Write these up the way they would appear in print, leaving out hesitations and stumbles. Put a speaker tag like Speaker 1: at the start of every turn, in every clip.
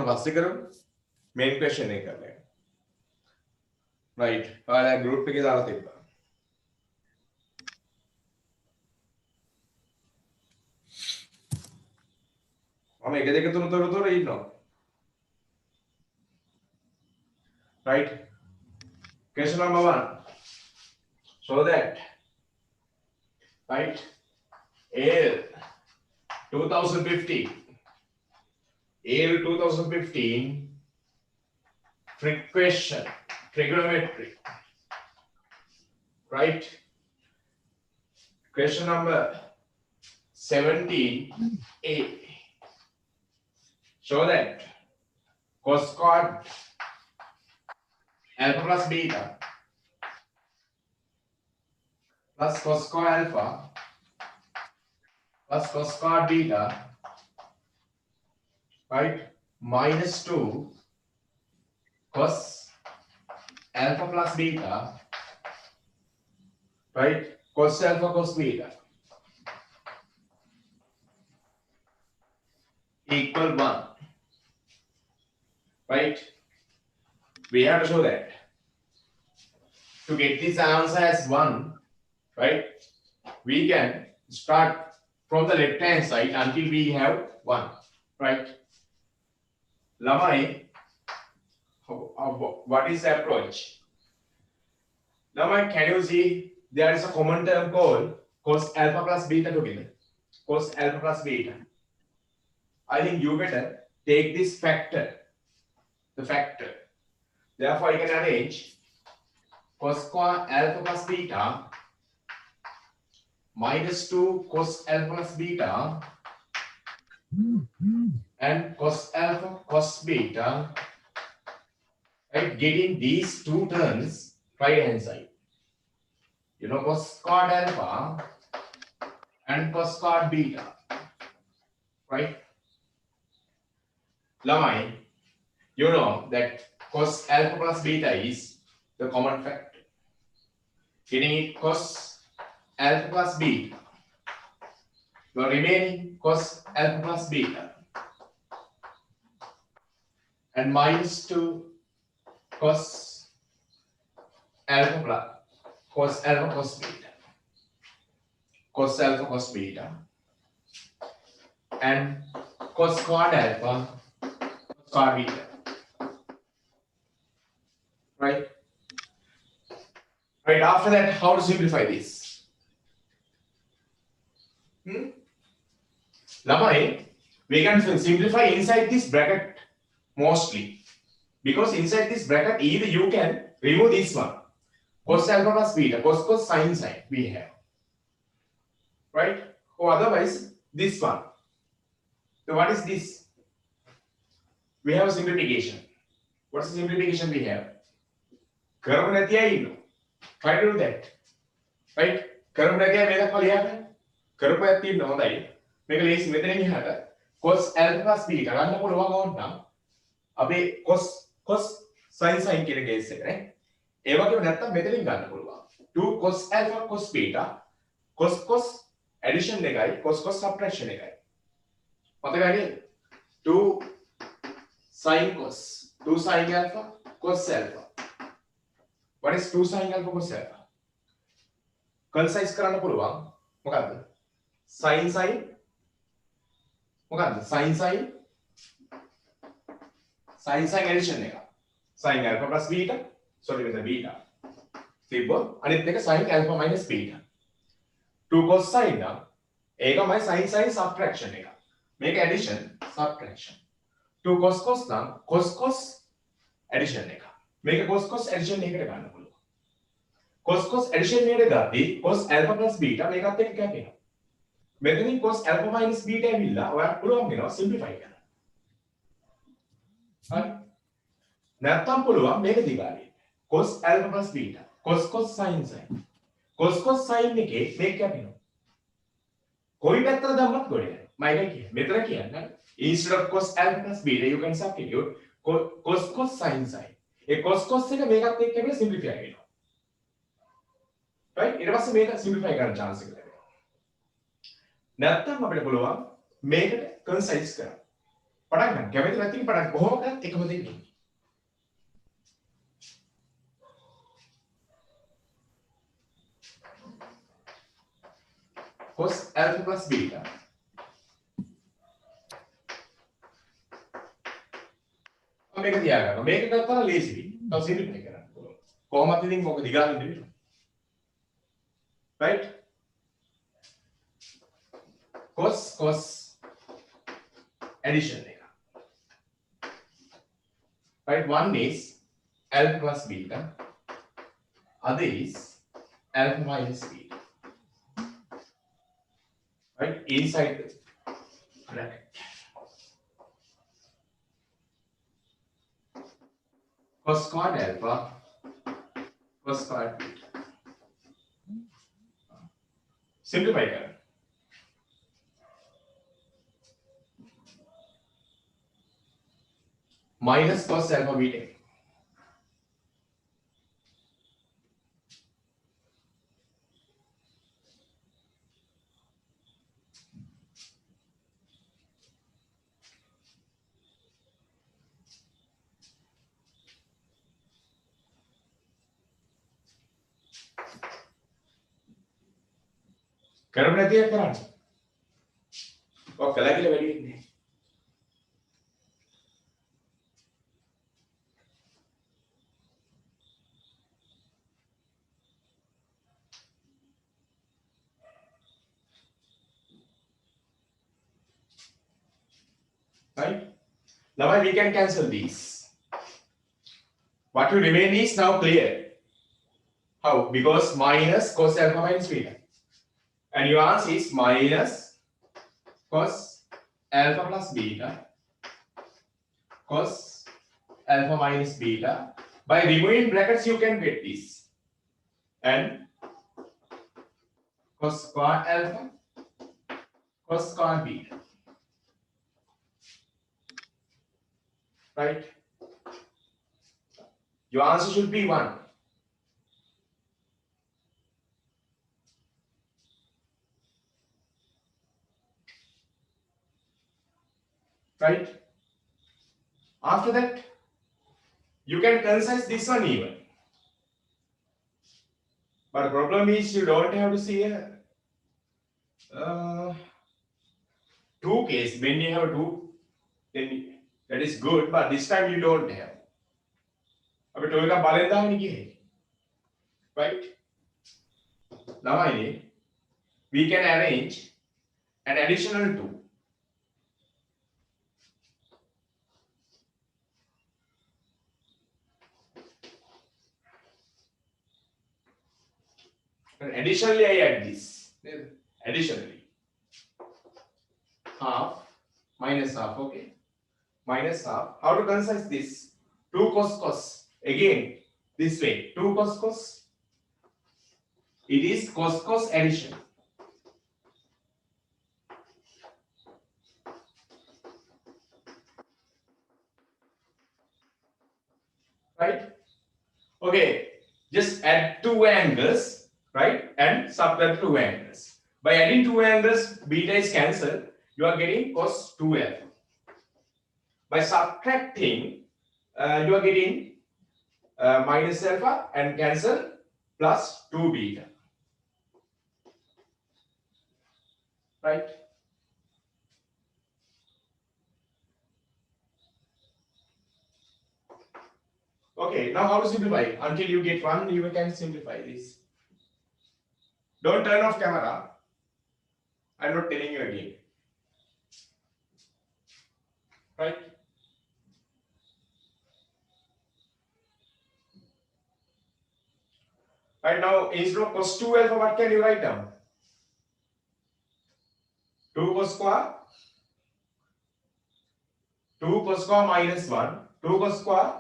Speaker 1: පස්සේ කරමු මේන් ක්වෙස්චන් එක කරලා රයිට් ඔයාලා ගෲප් එකේ දාලා තිබ්බා මම 1 2 3 තොරතුරු ඉන්නවා right question number 1 so that right AL 2015 frequency trigonometry right question number 17A show that cos squared alpha plus beta plus cos squared alpha plus cos squared beta right minus 2 cos alpha plus beta right cos alpha cos beta equal 1 right we have to show that to get this answer as 1 right we can start from the left hand side until we have 1 right lamai what is the approach lamai can you see there is a common term called cos alpha plus beta together cos alpha plus beta I think you better take this factor the factor therefore you can arrange cos square alpha plus beta minus 2 cos alpha plus beta and cos alpha cos beta right getting these two terms right hand side you know cos squared alpha and cos squared beta right lamai you know that cos alpha plus beta is the common factor getting it cos alpha plus beta the remaining cos alpha plus beta and minus 2 cos alpha plus cos alpha cos beta cos alpha cos beta and cos squared alpha cos squared beta right right after that how to simplify this lamai we can simplify inside this bracket mostly because inside this bracket either you can remove this one cos alpha plus beta cos cos sin sin we have right or otherwise this one so what is this we have a simplification what is the simplification we have කරමු නැති අය ඉන්නවා try to do that right කරමු නැති අය මේක කොහොලියක් කරපු අය තියෙන්න හොඳයි මේක ලේසි මෙතනින් එහාට cos alpha plus beta ගන්න පුළුවන් ඕනනම් අපි cos sin sin කියන කේස් එක නේ ඒ වගේම නැත්තම් මෙතනින් ගන්න පුළුවන් 2 cos alpha cos beta cos cos addition එකයි cos cos subtraction එකයි මතකයි නේද 2 sin cos 2 sin alpha cos alpha what is 2 sin alpha cos alpha concise කරන්න පුළුවන් මොකද්ද sin sin මොකද්ද sin sin sin sin addition එක sin alpha plus beta sorry with the beta තිබ්බොත් අනිත් එක sin alpha minus beta 2 cos sin නම් ඒකමයි sin sin subtraction එක මේක addition subtraction 2 cos cos නම් cos cos addition එක මේක cos cos addition එකකට ගන්න පුළුවන් cos cos addition එකට ගත්තී cos alpha plus beta මේකත් එක්ක කැපෙනවා මෙතනින් cos alpha minus beta ඇවිල්ලා ඔයාලට පුළුවන් වෙනවා simplify කරන්න හරි නැත්තම් පුළුවන් මේක දිගාරින්න cos alpha plus beta cos cos sin sin cos cos sin එකේ මේක කැපෙනවා කොයි පැත්තට දැම්මත් ගොඩ යනවා මම එකයි කියන්නේ මෙතන කියන්නේ instead of cos alpha plus beta you can substitute cos cos sin sin A cos cos එක මේකත් එක්ක කැපිලා simplify වෙනවා right ඊට පස්සේ මේක simplify කරන්න chance එක ලැබෙනවා නැත්තම් අපිට පුළුවන් මේකට concise කරන්න පටන් ගන්න. කැමති නැති පටන් කොහොම කරත් එකම දේ නෙමෙයි. cos alpha plus beta මේක තියාගන්න. මේක ගත්තා ලේසියි. තව සිම්ප්ලිෆයි කරන්න පුළුවන්. කොහොමද ඉතින් මොකද දිගාරින් දෙන්නේ? right? cos addition එක. right? One is alpha plus beta, other is alpha minus beta. Right? Inside the bracket. Cos squared alpha, cos squared beta. Simplify करें. Minus cos alpha beta. කරමු නැති එක කරන්න. ඔක් කළා කියලා වැඩි වෙන්නේ නැහැ. Right? Now we can cancel these. What will remain is now clear. How? Because minus cos alpha minus beta. And your answer is minus cos alpha plus beta, cos alpha minus beta. By removing brackets, you can get this. And cos square alpha, cos square beta. Right? Your answer should be 1. Right? After that, you can concise this one even. But the problem is you don't have to see a 2 case. When you have 2, then that is good. But this time you don't have. අපි ටෝ එකක් බලෙන් දාගෙන ගියේ. Right? Now we can arrange an additional 2. And additionally, I add this. Additionally, half minus half. Okay, minus half. How to concise this? 2 cos cos. Again, this way. 2 cos cos. It is cos cos addition. Right? Okay. Just add 2 angles. Right? And subtract 2 angles. By adding 2 angles, beta is cancelled. You are getting cos 2 alpha. By subtracting, you are getting minus alpha and cancel plus 2 beta. Right? Okay, now how to simplify? Until you get 1, you can simplify this. Don't turn off camera. I'm not telling you again. Right? Right now, instead of cos 2 alpha, what can you write down? 2 cos square. 2 cos square minus 1. 2 cos square.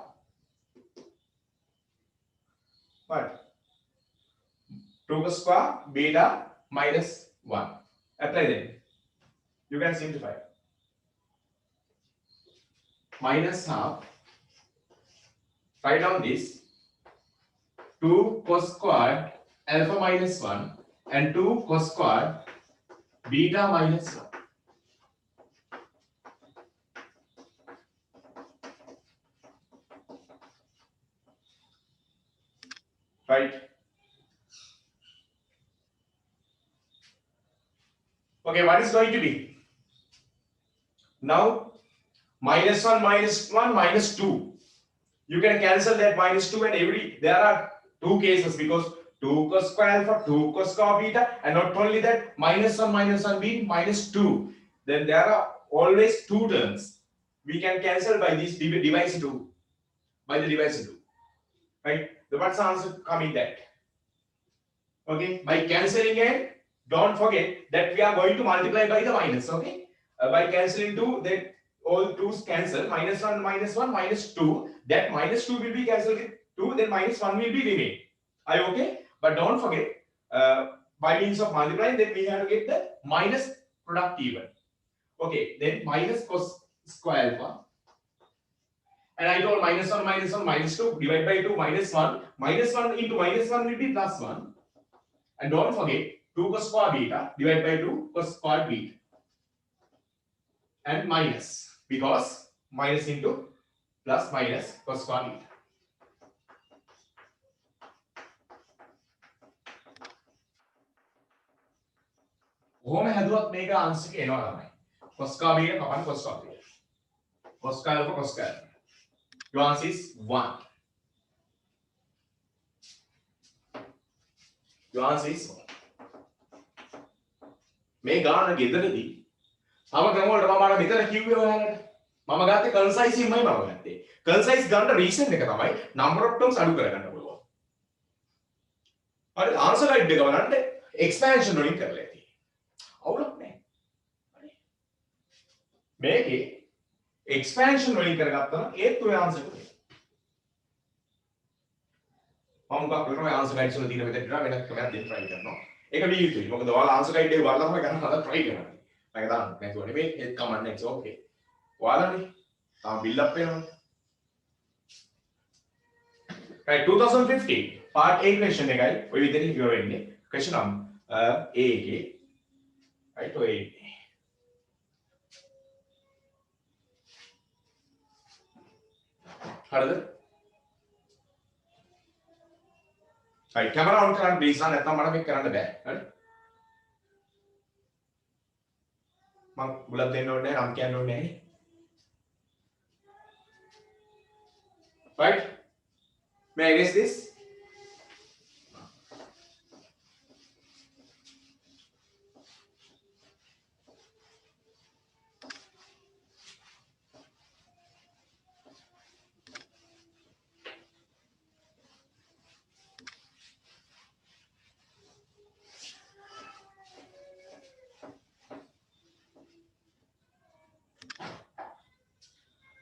Speaker 1: What? 2 cos square beta minus 1. Apply then. You can simplify. Minus half. Write down this. 2 cos squared alpha minus 1 and 2 cos squared beta minus 1. right? Okay, what is going to be? Now, minus 1, minus 1, minus 2. You can cancel that minus 2 and there are two cases because 2 cos square alpha, 2 cos square beta, and not only that, minus 1 being minus 2. Then there are always two terms. We can cancel by this device 2. By the device 2. Right? The what's the answer coming that? Okay, by cancelling and don't forget that we are going to multiply by the minus. Okay, by cancelling 2, that all 2's cancel. Minus 1, minus 2. That minus 2 will be cancelled with 2, then minus 1 will be remain. Are you okay? But don't forget, by means of multiplying, then we have to get the minus product even. Okay, then minus cos square alpha. And I told minus 1, minus 2, divide by 2, minus 1. Minus 1 into minus 1 will be plus 1. And don't forget 2 cos square beta divided by 2 cos square beta. And minus, because minus into plus minus cos square beta. කොහොම හැදුවත් මේක answer එක එනවා තමයි. cos square beta කපන්න cos square beta. cos square alpha cos square alpha. Your answer is 1. Your answer is 1. මේ ගාන ගෙදරදී තම ක්‍රම වලට මම අර මෙතන කිව්වේ ඔයාලට. මම ගත්තේ කන්සයිස් ඉන්මයි මම ගත්තේ. කන්සයිස් ගන්න රීසන් එක තමයි number of terms අඩු කරගන්න පුළුවන්. හරි ආන්සර් ගයිඩ් එක බලන්න එක්ස්පැන්ෂන් වලින් කරලා ඇති. අවුලක් නැහැ. හරි. මේකේ එක්ස්පැන්ෂන් වලින් කරගත්තා නම් ඒත් ඔය ආන්සර් එක දෙන්න. මම මොකක් කරනවා ආන්සර් ගයිඩ්ස් වල තියෙන විදිහට වෙනත් ක්‍රමයක් දෙන්න try කරනවා. ඒක වී යුතුයි. මොකද ඔයාලා ආන්සර් ගයිඩ් එක බලලා තමයි ගන්න හදලා try කරන්නේ. මම දාන්න නැතුව නෙමෙයි ඒක කමන්නේ it's okay. ඔයාලානේ තාම බිල් අප් වෙනවා. Right, 2015 part A question එකයි ඔය විදිහට ඉවර වෙන්නේ. question A එකේ right ඔය හරිද? right camera on කරන්න please නැත්නම් මට මේක කරන්න බෑ. හරි? මම බුලත් දෙන්න ඕනේ නැහැ, නම් කියන්න ඕනේ නැහැ. Right? May I guess this?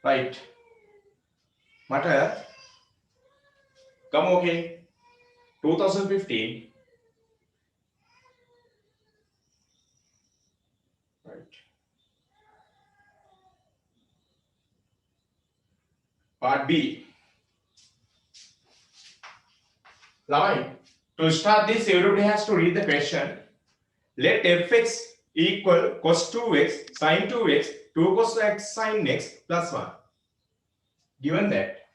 Speaker 1: Right. Matter. Come okay. 2015. Right. Part B. Line. To start this, everybody has to read the question. Let fx equal cos 2x sin 2x 2 cos x sin x plus 1. Given that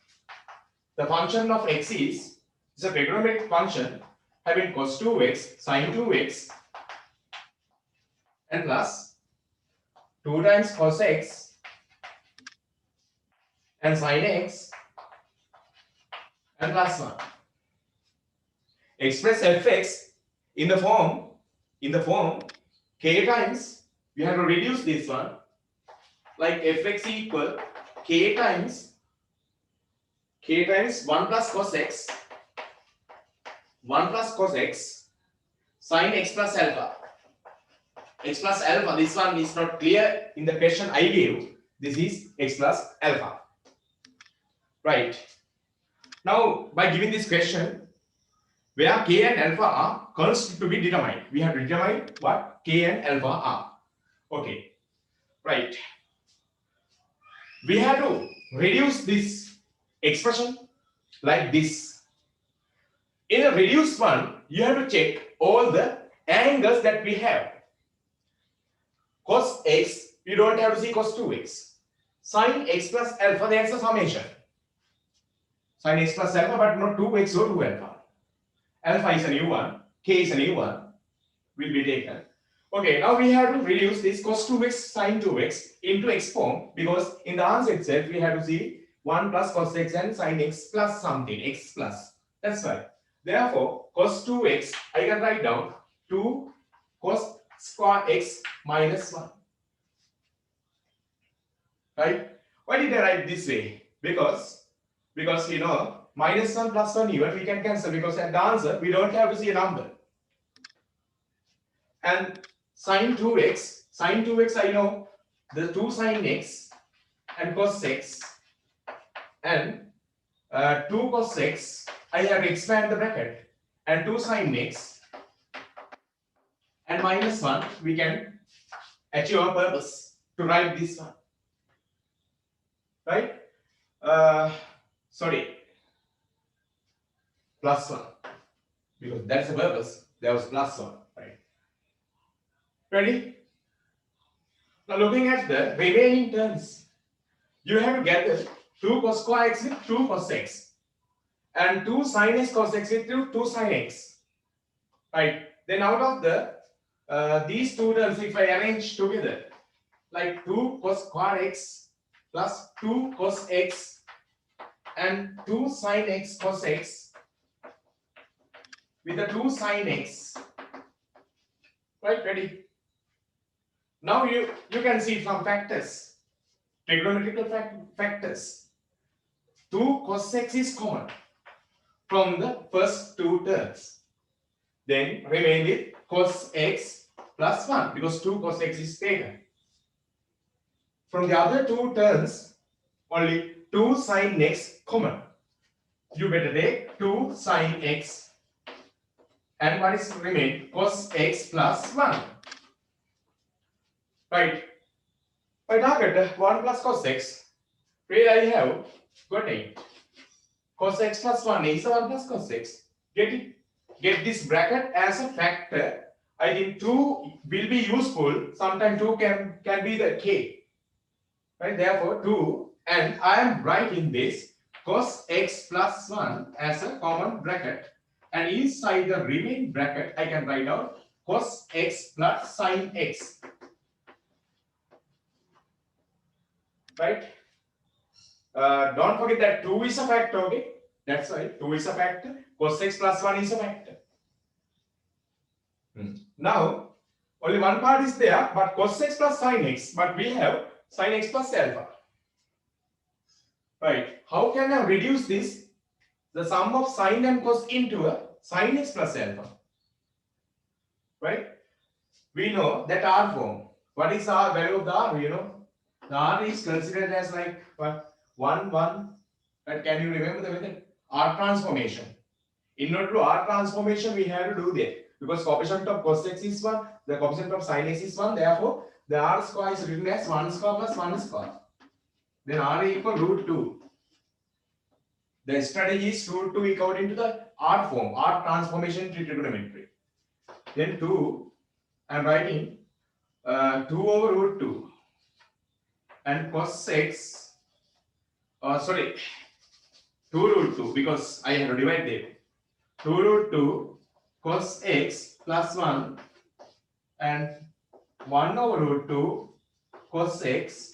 Speaker 1: the function of x is a trigonometric function having cos 2x sin 2x and plus 2 times cos x and sin x and plus 1. Express fx in the form k times, you have to reduce this one like fx equal k times 1 plus cos x 1 plus cos x sin x plus alpha. X plus alpha, this one is not clear in the question I gave. This is x plus alpha. Right. Now, by giving this question, where k and alpha are constants to be determined, we have to determine what k and alpha are. Okay. Right. We have to reduce this expression like this. In a reduced one, you have to check all the angles that we have. Cos x, you don't have to see cos 2x. Sin x plus alpha, that's a summation. Sin x plus alpha, but not 2x or 2 alpha. Alpha is a new one. K is a new one. Will be taken. Okay, now we have to reduce this cos 2x sin 2x into x form because in the answer itself we have to see 1 plus cos x and sin x plus something, x plus. That's right. Therefore, cos 2x, I can write down 2 cos square x minus 1. Right? Why did I write this way? Because you know, minus 1 plus 1 even we can cancel because at the answer we don't have to see a number. And sin 2x I know the 2 sin x and cos x and 2 cos x, I have to expand the bracket and 2 sin x and minus 1 we can achieve our purpose to write this one. Right? Sorry, plus 1 because that's the purpose. There was plus 1. Right? Ready? Now looking at the remaining terms, you have to gather 2 cos square x with 2 cos x and 2 sin x cos x with 2 sin x. Right? Then out of the these two terms, if I arrange together, like 2 cos square x plus 2 cos x and 2 sin x cos x with the 2 sin x. Right? Ready? Now you can see from factors, trigonometrical factors. 2 cos x is common from the first two terms. Then remain with cos x plus 1 because 2 cos x is taken. From the other two terms, only 2 sin x common. You better take 2 sin x and what is remain? Cos x plus 1. Right. By target 1 plus cos x, where I have got 8. Cos x plus 1 is 1 plus cos x. Get it? Get this bracket as a factor. I think 2 will be useful. Sometimes 2 can be the k. Right? Therefore 2, and I am writing this cos x plus 1 as a common bracket. And inside the remaining bracket, I can write out cos x plus sin x. Right? Don't forget that 2 is a factor, okay? That's right, 2 is a factor. Cos x plus 1 is a factor. Now, only one part is there, but cos x plus sin x, but we have sin x plus alpha. Right? How can I reduce this? The sum of sin and cos into a sin x plus alpha. Right? We know that R form. What is our value of the R? You know, the R is considered as like what? 1, 1. But can you remember the method? R transformation. In order to do R transformation, we have to do that. Because coefficient of cos x is 1, the coefficient of sin x is 1, therefore the R square is written as 1 square plus 1 square. Then R equal root 2. The strategy is root 2 according to the R form, R transformation trigonometry. Then 2, I am writing 2 over root 2 and cos x, 2 root 2 because I have to divide it. 2 root 2 cos x plus 1 and 1 over root 2 cos x,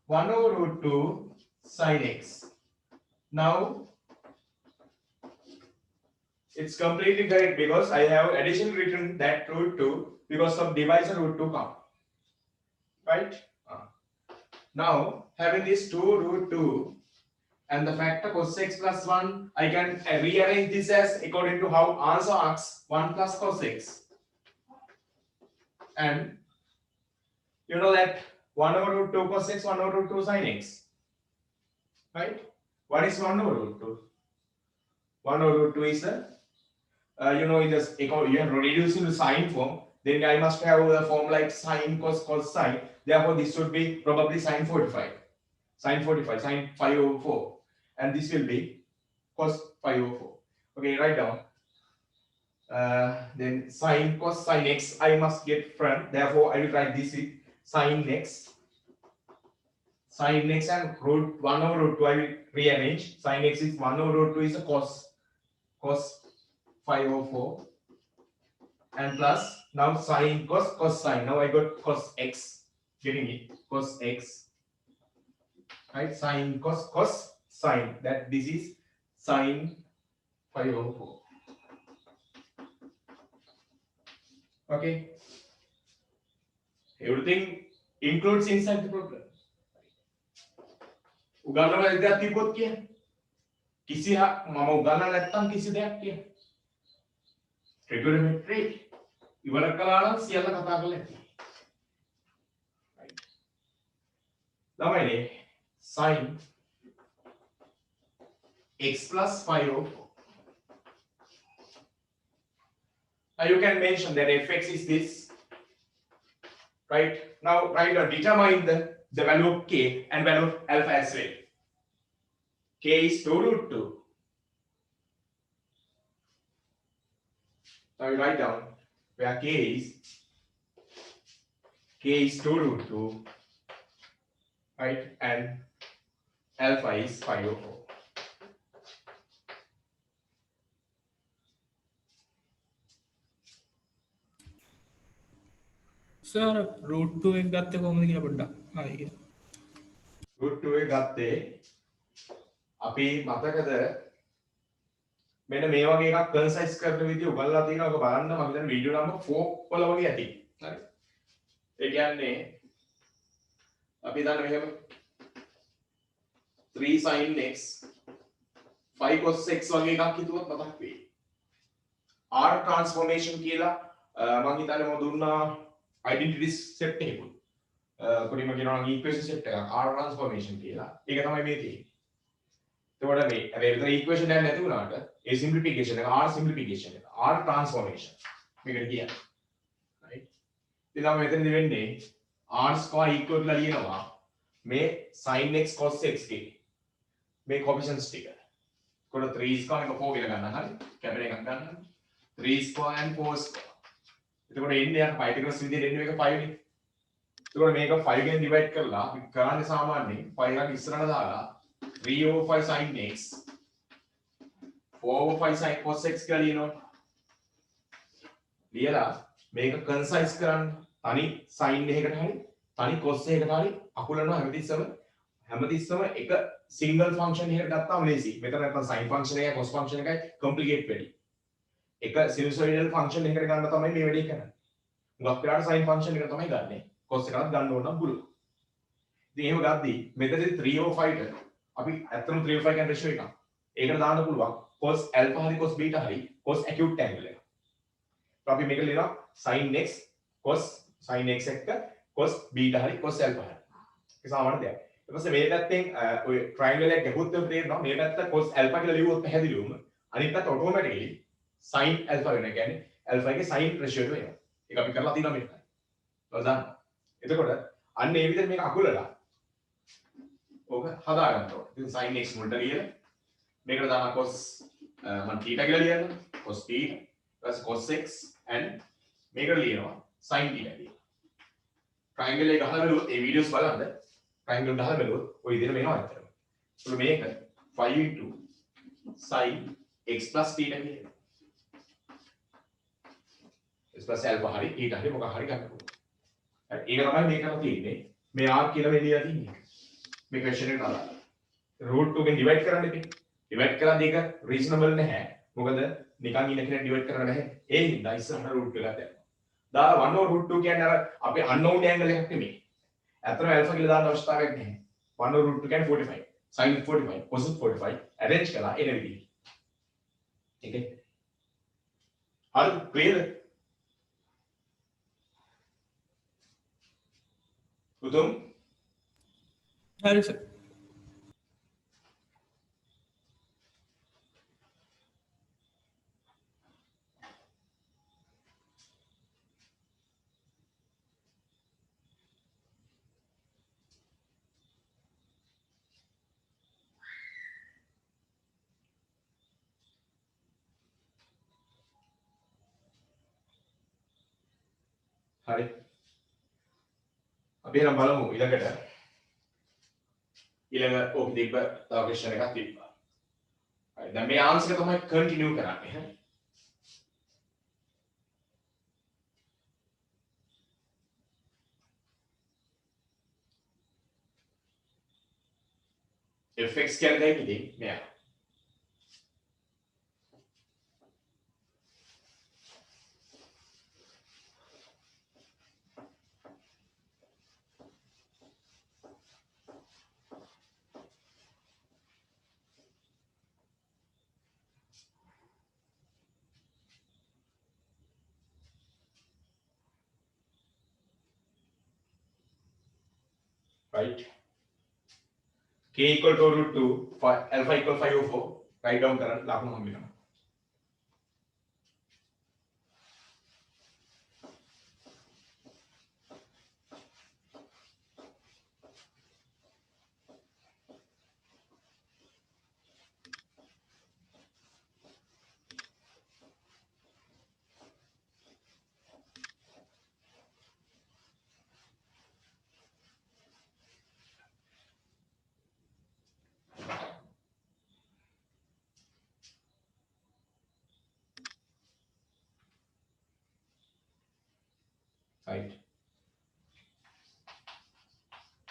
Speaker 1: 1 over root 2 sin x. Now it's completely correct because I have addition written that root 2 because of divisor root 2 come. Right? Now having this 2 root 2 and the factor cos x plus 1, I can rearrange this as according to how answer asks 1 plus cos x. And you know that 1 over root 2 cos x, 1 over root 2 sin x. Right? What is 1 over root 2? 1 over root 2 is the, in this, you have to reduce into sine form. Then I must have a form like sine, cos, sine. Therefore, this should be probably sine 45. Sine 45, sine 5 over 4. And this will be cos 5 over 4. Okay, write down. Then sine, cos, sine x, I must get front. Therefore, I will write this with sine x. Sine x and root 1 over root 2, I will rearrange. Sine x is 1 over root 2 is a cos 504 and plus now sine cos sine. Now I got cos x, getting it, cos x, right? Sine cos sine, that this is sine 504. Okay, everything includes inside the program. උගන්නන විදිහක් තිබ්බොත් කියන්නේ කිසි මම උගන්නන්න නැත්තම් කිසි දෙයක් කියන්නේ trigonometry ඉවර කළා නම් සියල්ල කතා කරලා ඇති. ළමයිනේ sin x plus 504. Now you can mention that fx is this, right? Now right now determine the value of k and value of alpha as well. K is 2 root 2. Now you write down where k is 2 root 2, right? And alpha is 504.
Speaker 2: Sir route 2 එක ගත්තේ කොහොමද කියලා පොඩ්ඩක් ආයෙ කියන්න.
Speaker 1: root 2 එක ගත්තේ අපි මතකද මෙන්න මේ වගේ එකක් කන්සයිස් කරන විදිය උගන්ලා තියෙනවා. ඔක බලන්න මම හිතන්නේ වීඩියෝ නම්බර් 4 වල වගේ ඇති. හරි. ඒ කියන්නේ අපි දන්න මෙහෙම 3 sin x 5 cos x වගේ එකක් හිතුවොත් මතක් වෙයි. R transformation කියලා මම හිතන්නේ මම දුන්නා identity set එකකුත්. කොටිම කියනවා නම් equation set එකක් R transformation කියලා. ඒක තමයි මේ තියෙන්නේ. එතකොට මේ හැබැයි විතර equation එකක් නැති වුණාට ඒ simplification එක R simplification එක R transformation මේකට කියන්නේ. right? ඉතින් අපි මෙතනදි වෙන්නේ R square equal කියලා ලියනවා මේ sin x cos x ගේ මේ coefficients ටික. එතකොට 3 square එක 4 කියලා ගන්න. හරි. කැමරේ එකක් ගන්න. 3 square and 4 square. එතකොට එන්නේ යන Pythagoras විදිහට එන්නේ මේක 5 නේ. එතකොට මේක 5 ගෙන් divide කරලා අපි කරන්නේ සාමාන්‍යයෙන් 5 එකක් ඉස්සරහට දාලා 3 over 5 sin x 4 over 5 sin cos x කියලා ලියනවා. ලියලා මේක concise කරන්න තනි sin එකකට හරි තනි cos එකකට හරි අකුලනවා හැමතිස්සම එක single function එකකට ගත්තාම ලේසි. මෙතන නැත්නම් sin function එකයි cos function එකයි complicate වෙයි. එක sinusoidal function එකකට ගන්න තමයි මේ වැඩේ කරන්නේ. මුලක් වෙලාට sin function එක තමයි ගන්නෙ. cos එකකට ගන්න ඕන නම් පුළුවන්. ඉතින් එහෙම ගද්දී මෙතනදී 3 over 5 ට අපි ඇත්තටම 3 over 5 කියන ratio එකක්. ඒකට දාන්න පුළුවන් cos alpha හරි cos beta හරි cos acute angle එක. අපි මේක ලියනවා sin x cos sin x එක්ක cos beta හරි cos alpha හරි. ඒක සාමාන්‍ය දෙයක්. ඊට පස්සේ මේ පැත්තෙන් ඔය triangle එක ගැහුවොත් තේරෙනවා මේ පැත්ත cos alpha කියලා ලියුවොත් පැහැදිලිවම අනිත් පැත්ත automatically sin alpha වෙනවා. කියන්නේ alpha එකේ sin ratio එක වෙනවා. ඒක අපි කරලා තියෙනවා මේක. ඔයාලා දන්නවා. එතකොට අන්න ඒ විදිහට මේක අකුලලා ඕක හදා ගන්න ඕනේ. ඉතින් sin x මුලට ලියලා මේකට දානවා cos මම theta කියලා ලියනවා. cos theta plus cos x and මේකට ලියනවා sin theta කියලා. triangle එක ගහලා බලුවොත් ඒ වීඩියෝස් බලන්න triangle ගහලා බලුවොත් ඔය විදිහට වෙනවා ඇත්තටම. ඒක මේක 5 into sin x plus theta කියලා. x plus alpha හරි theta හරි මොකක් හරි ගන්න පුළුවන්. හරි ඒක තමයි මේ කරලා තියෙන්නේ. මේ r කියලා මේ ලියලා තියෙන්නේ. මේ question එකට අදාළව. root 2 ගෙන් divide කරන්න ඉතින්. divide කරද්දී ඒක reasonable නැහැ. මොකද නිකන් ඉන්න කෙනෙක් divide කරන්න බෑ. ඒ හින්දා ඉස්සරහට root එකක් දානවා. දාලා 1 over root 2 කියන්නේ අර අපේ unknown angle එකක් නෙමෙයි. ඇත්තටම alpha කියලා දාන්න අවශ්‍යතාවයක් නැහැ. 1 over root 2 කියන්නේ 45. sin 45 cos 45 arrange කළා එන විදිහට. okay. හරි clear? උතුම්
Speaker 2: හරි සර්.
Speaker 1: හරි. අපි එහෙනම් බලමු ඊළඟට. ඊළඟ ඕක තිබ්බ තව question එකක් තිබ්බා. හරි. දැන් මේ answer එක තමයි continue කරන්නේ. හරි. fx කියන දෙකදී මෙයා right k equal to root 2 alpha equal 504 write down කරන්න ලකුණු හම්බ වෙනවා right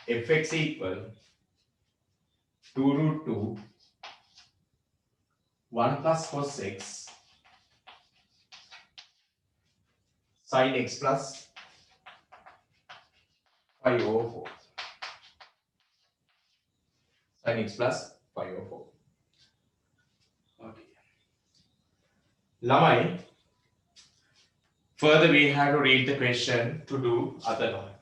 Speaker 1: fx equal 2 root 2 1 plus cos x sin x plus 5 over 4 sin x plus 5 over 4 okay lamai further we have to read the question to do other one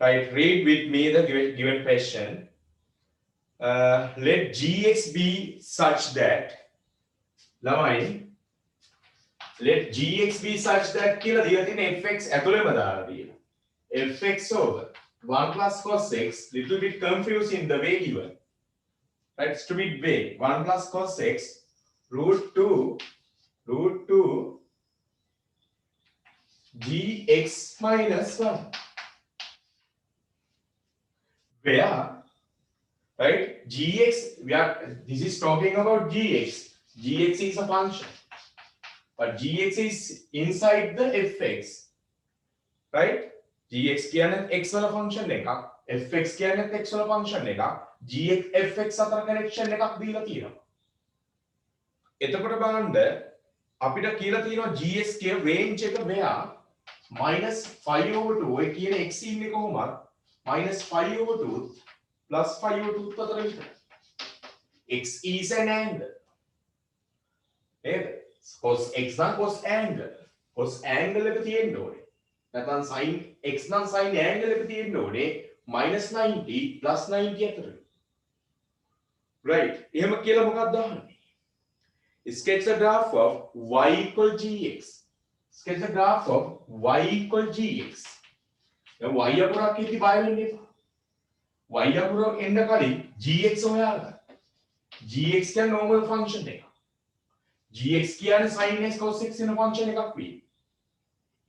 Speaker 1: right read with me the given question let gx be such that lamai let gx be such that කියලා දීලා තියෙන fx ඇතුළේම දාලා තියෙනවා fx over 1 plus cos x little bit confusing the way given right stupid way 1 plus cos x root 2 gx minus 1 where right gx we are this is talking about gx is a function but gx is inside the fx right gx කියන්නේ x වල function එකක් fx කියන්නේ x වල function එකක් gx fx අතර connection එකක් දීලා තියෙනවා එතකොට බලන්න අපිට කියලා තියෙනවා gx ගේ range එක where -5 over 2 ඔය කියන x ඉන්නේ කොහොමද -5 over 2 plus 5 over 2 අතර විතර x is an angle නේද cos x නම් cos angle එක තියෙන්න ඕනේ නැත්නම් sin x නම් sin angle එක තියෙන්න ඕනේ -90 plus 90 අතර right එහෙම කියලා මොකක්ද දාන්නේ sketch the graph of y equal gx sketch the graph of y equal gx දැන් y අකුරක් ඉදි බය වෙන්න එපා y අකුර එන්න කලින් gx හොයාගන්න gx කියන්නේ normal function එකක් gx කියන්නේ sin x cos x වෙන function එකක් වෙයි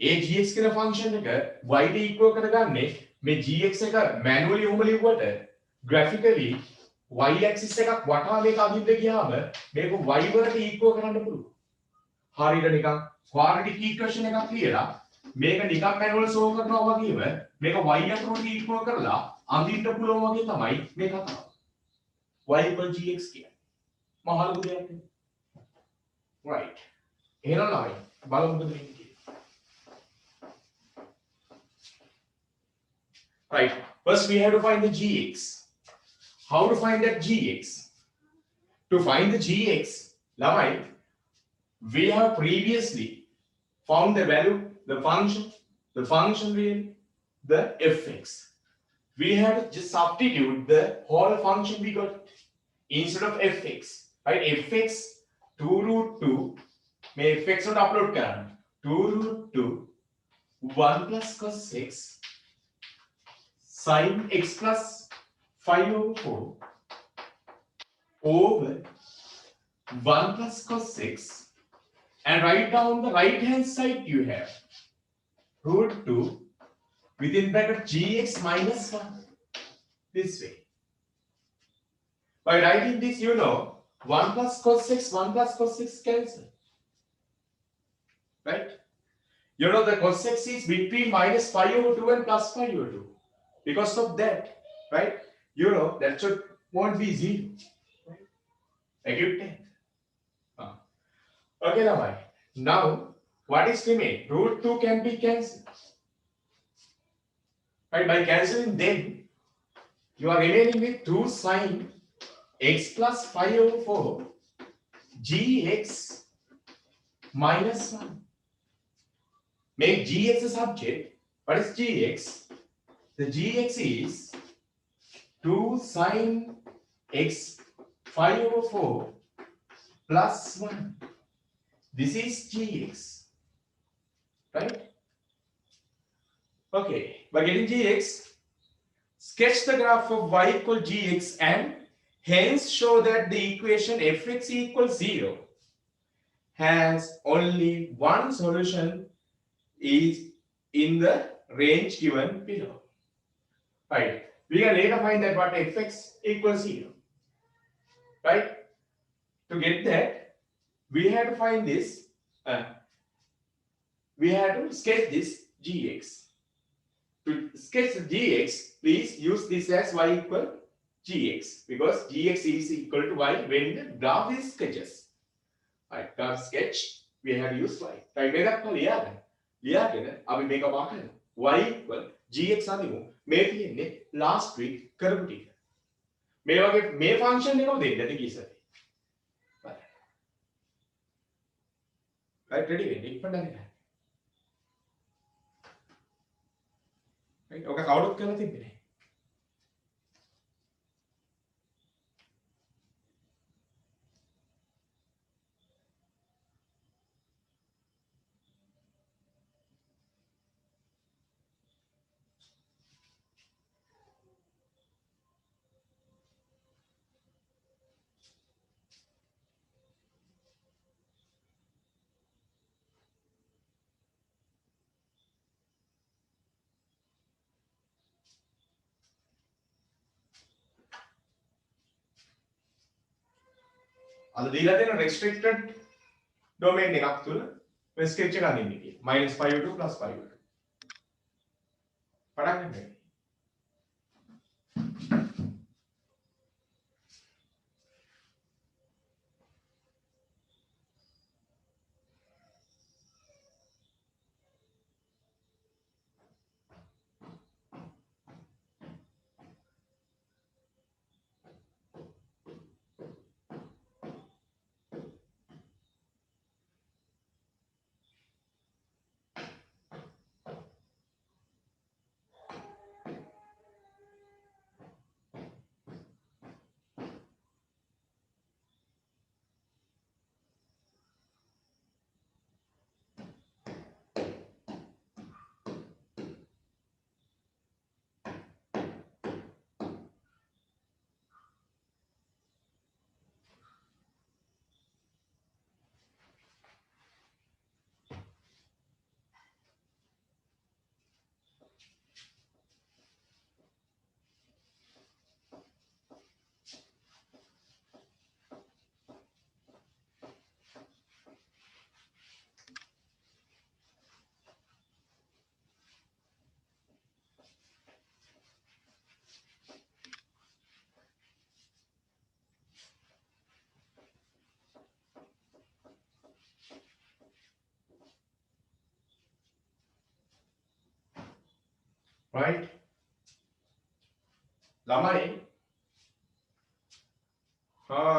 Speaker 1: ඒ gx කියන function එක y ට equal කරගන්නේ මේ gx එක manually උඹ ලිව්වට graphically y axis එකක් වටා මේක අදින්න ගියාම මේක y වලට equal කරන්න පුළුවන් හරියට නිකන් quadratic equation එකක් කියලා මේක නිකන් manual solve කරනවා වගේම මේක y අකුරට equal කරලා අඳින්න පුළුවන් වගේ තමයි මේ කතාව y equal gx කියන්නේ මහලු දෙයක් නේ right එහෙනම් ළමයි බලමු මොකද වෙන්නේ කියලා right first we have to find the gx how to find that gx to find the gx lamai we have previously found the value the function real the fx we have to just substitute the whole function we got instead of fx right fx 2 root 2 may fx not upload කරන්න 2 root 2 1 plus cos 6 sin x plus 5 over 4 over 1 plus cos 6 and write down the right hand side you have root 2 within bracket gx minus 1 this way by writing this you know 1 plus cos 6 cancel right you know the cos 6 is between minus 5 over 2 and plus 5 over 2 because of that right you know that should won't be 0. Acute 10. Okay, now what is remain? Root 2 can be cancelled. Right? By cancelling them, you are remaining with 2 sine x plus 5 over 4 gx minus 1. Make gx a subject. What is gx? The gx is 2 sine x 5 over 4 plus 1. This is gx. Right? Okay. By getting gx, sketch the graph of y equal gx and hence show that the equation fx equals 0 has only one solution is in the range given below. Right. We can later find that what fx equals 0. Right. To get that, we have to find this. We have to sketch this gx. To sketch gx, please use this as y equal gx because gx is equal to y when the graph is sketches. Right. Graph sketch, we have to use y. Right. මේක අප්පා ලියාගෙන අපි මේක වහනවා. y equal gx අනිමු. මේ තියෙන්නේ last week කරපු ටික. මේ වගේ මේ ෆන්ක්ෂන් එකම දෙන්න ඇති කීසරේ. right ready වෙන්න ඉක්මනට යන්න. right ඔක කවුරුත් කරලා තිබ්බේ නැහැ. අද දීලා තියෙන restricted domain එකක් තුල මේ sketch එක අඳින්න කියලා. -5u2 +5u2. පටන් ගන්න. right ළමයි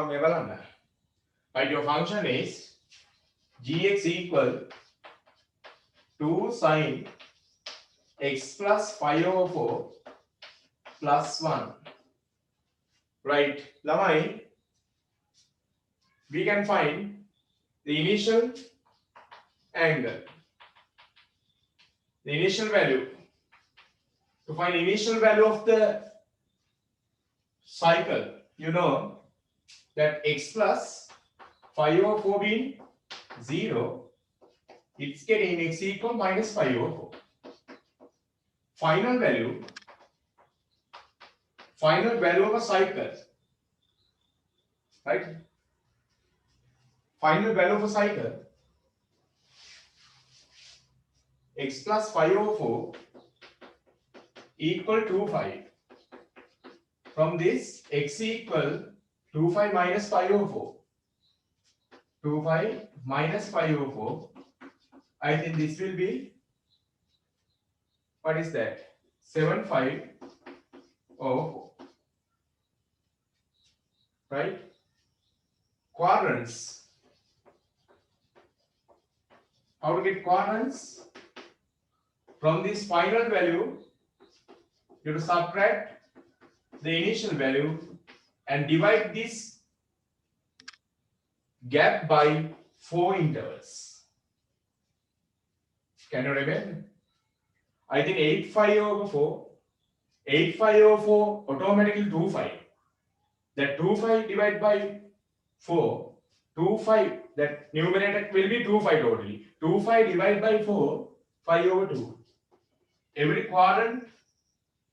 Speaker 1: මේ බලන්න right your function is gx equal 2 sine x plus 5 over 4 plus 1 right ළමයි we can find the initial angle the initial value. To find initial value of the cycle, you know that x plus 5 over 4 being 0, it's getting x equal minus 5 over 4. Final value of a cycle, right? Final value of a cycle, x plus 5 over 4 equal to 5. from this x equal 25 minus 504. 25 minus 504. I think this will be, what is that? 7504. Right? Quadrants. How to get quadrants? From this final value, you have to subtract the initial value and divide this gap by 4 intervals. Can you remember? I think 85/4, 85/4 automatically 25. That 25 divided by 4, 25, that numerator will be 25 totally. 25 divided by 4, 5/2. Every quadrant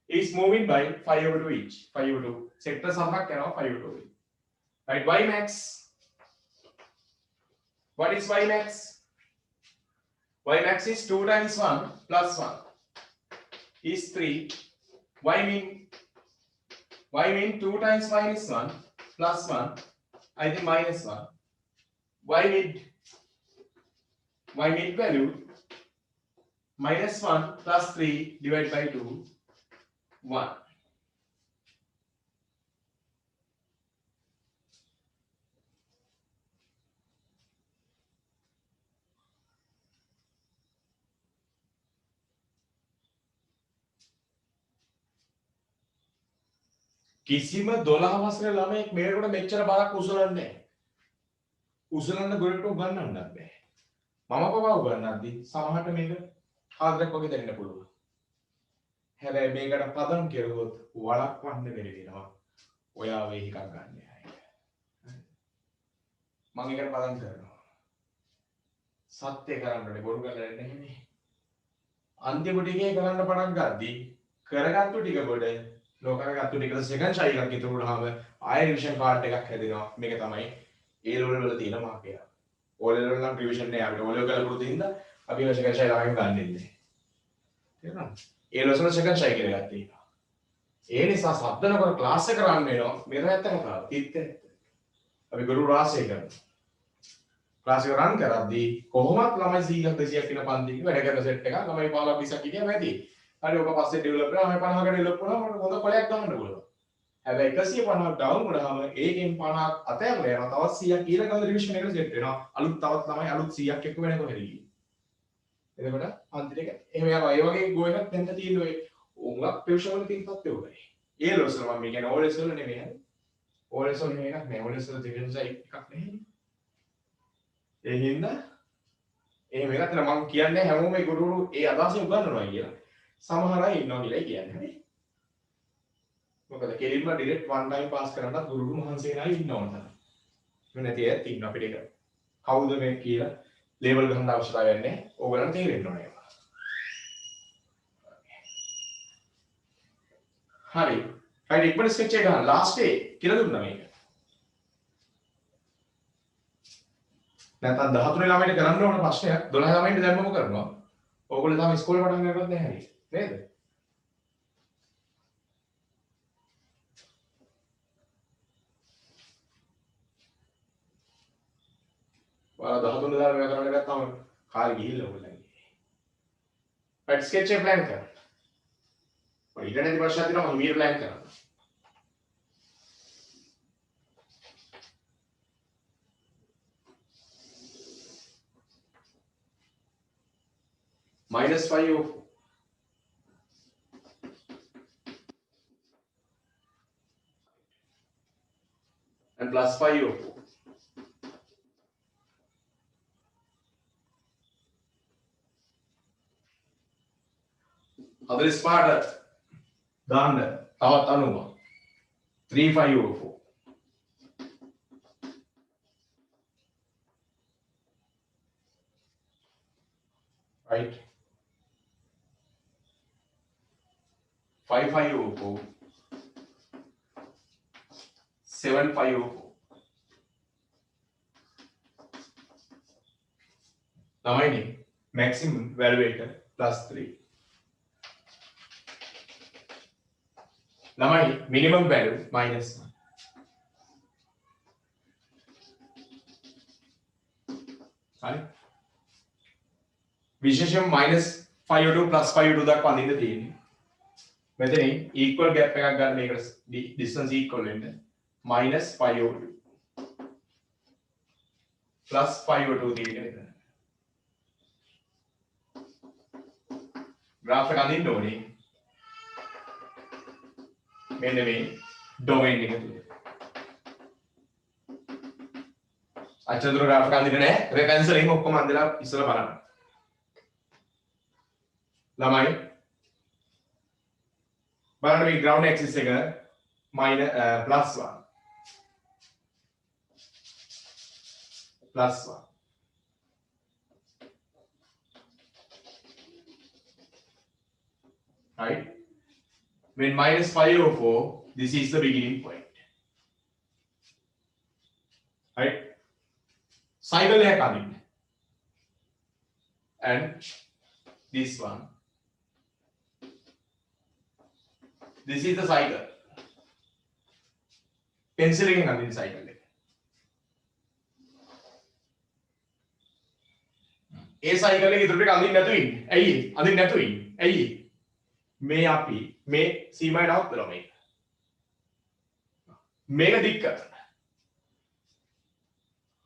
Speaker 1: is moving by 5/2 each. 5/2. Sector sum cannot 5/2. Right? Y max. What is Y max? Y max is 2 times 1 plus 1 is 3. Y mean 2 times minus 1 plus 1. I think minus 1. Y mid value minus 1 plus 3 divided by 2, 1. කිසිම 12 වසරේ ළමයෙක් මේකට මෙච්චර බරක් උසලන්නේ නැහැ. උසලන්න ගොඩට උගන්නන්නත් බෑ. මම පවා උගන්නද්දි සමහරට මේක ආදරයක් වගේ දෙන්න පුළුවන්. හැබැයි මේකට පදම් කෙරුවොත් වළක්වන්න බැරි වෙනවා. ඔයා වේ එකක් ගන්න යාය. මම ඒකට පදම් කරනවා. සත්‍ය කරන්නනේ බොරු කරන්නේ නැහැනේ. අන්තිම ටිකේ කරන්න පටන් ගද්දි කරගත්තු ටික කොට ලෝකරගත්තු ටික සෙකන්ඩ් ෂයි එකක් ඉතුරු වුණාම ආයෙ රිවිෂන් කාඩ් එකක් හැදෙනවා. මේක තමයි A level වල තියෙන මාර්කය. O level නම් රිවිෂන් නෑ අපිට. O level කරලා පුරුදු හින්දා අපි සෙකන්ඩ් ෂයි ළමයින් ගන්න ඉන්නේ. තේරුණාද? A level වල සෙකන්ඩ් ෂයි කියලා ගත්තා ඉන්නවා. ඒ නිසා සද්දනකොට ක්ලාස් එක රන් වෙනවා. මේක නැත්ත කතාව. තිත්ත. අපි ගුරු රාශිය කරනවා. ක්ලාස් එක රන් කරද්දී කොහොමත් ළමයි 100ක් 200ක් ඉන්න පන්තියක වැඩ කරන සෙට් එකක් ළමයි 15ක් 20ක් හිටියම ඇති. හරි ඔක පස්සේ ඩෙවලොප් කරලා ළමයි 50කට ඩෙවලොප් වුණාම හොඳ කොලයක් ගන්න පුළුවන්. හැබැයි 150ක් ඩවුන් වුණාම ඒකෙන් 50ක් අතහැරලා යනවා. තවත් 100ක් ඊළඟ රිවිෂන් එකට සෙට් වෙනවා. අලුත් තවත් ළමයි අලුත් 100ක් එක්ක වෙන කොහෙද ගියේ. එතකොට අන්තිම එක එහෙම යනවා. ඒ වගේ ගෝ එකක් දැන් තියෙන ඔය උංගක් රිවිෂන් වල තියෙන තත්ත්වය උගයි. ඒ ලොස් වල මම කියන්නේ ඕලෙස් වල නෙමෙයි හරි. ඕලෙස් වල නෙමෙයි එකක් නෑ. ඕලෙස් වල දෙකෙන් එකක් නැහැ. ඒ හින්දා එහෙම එකක් නෑ. මම කියන්නේ හැමෝම ඒ ගුරු ඒ අදහසින් උගන්වනවා කියලා. සමහර අය ඉන්නවා කියලා කියන්නේ හරි. මොකද කෙලින්ම ඩිරෙක්ට් වන් ටයිම් පාස් කරන්නත් ගුරුතුමෝ මහන්සි වෙන අය ඉන්නවන තමයි. මේ නැති අයත් ඉන්නවා අපිට ඒක. කවුද මේ කියලා ලේබල් ගන්න අවශ්‍යතාවයක් නැහැ. ඕගොල්ලන්ට තේරෙන්න ඕනේ ඒවා. හරි. හරි ඉක්මනට ස්කෙච් එක ගන්න. ලාස්ට් ඒ කියලා දුන්නා මේක. නැත්නම් 13 ළමයින්ට කරන්න ඕන ප්‍රශ්නයක් 12 ළමයින්ට දැම්මම කරනවා. ඕගොල්ලෝ තාම ඉස්කෝලේ පටන් ගන්නවත් නැහැ හරි. නේද? ඔයාලා 13 දාලා මේක කරන්න ගත්තාම කාලේ ගිහිල්ලා ඕගොල්ලන්ගේ. පැට් ස්කෙච් එක ප්ලෑන් කරන්න. ඔය ඊට නැති ප්‍රශ්න තියෙනවා මම මීර ප්ලෑන් කරන්න. -5/4 and +5/4. හදලිස් පාට දාන්න තවත් අනුව 3/5/4. right 5/5/4 7/5/4 ළමයිනේ maximum value එක +3 ළමයි minimum value -1. හරි විශේෂයෙන් -5u2 +5u2 දක්වා අඳින්න තියෙන්නේ. මෙතනින් equal gap එකක් ගන්න මේකට distance equal වෙන්න -5u2 +5u2 තියෙන්නේ මෙතන. graph එක අඳින්න ඕනේ. මෙන්න මේ domain එක තුල. අචන්ද්‍ර graph එක අඳින්න නෑ. reference එකෙන් ඔක්කොම අඳලා ඉස්සර බලන්න. ළමයි බලන්න මේ ground axis එක +1 +1 right when -504 this is the beginning point right cycle එකක් අඳින්න and this one this is the cycle pencil එකෙන් අඳින්න cycle එක ඒ cycle එක ඉදිරියට අඳින්න නැතුව ඉන්නේ ඇයි අඳින්න නැතුව ඉන්නේ ඇයි මේ අපි මේ සීමාව නවත්තනවා මේක දික් කරන්න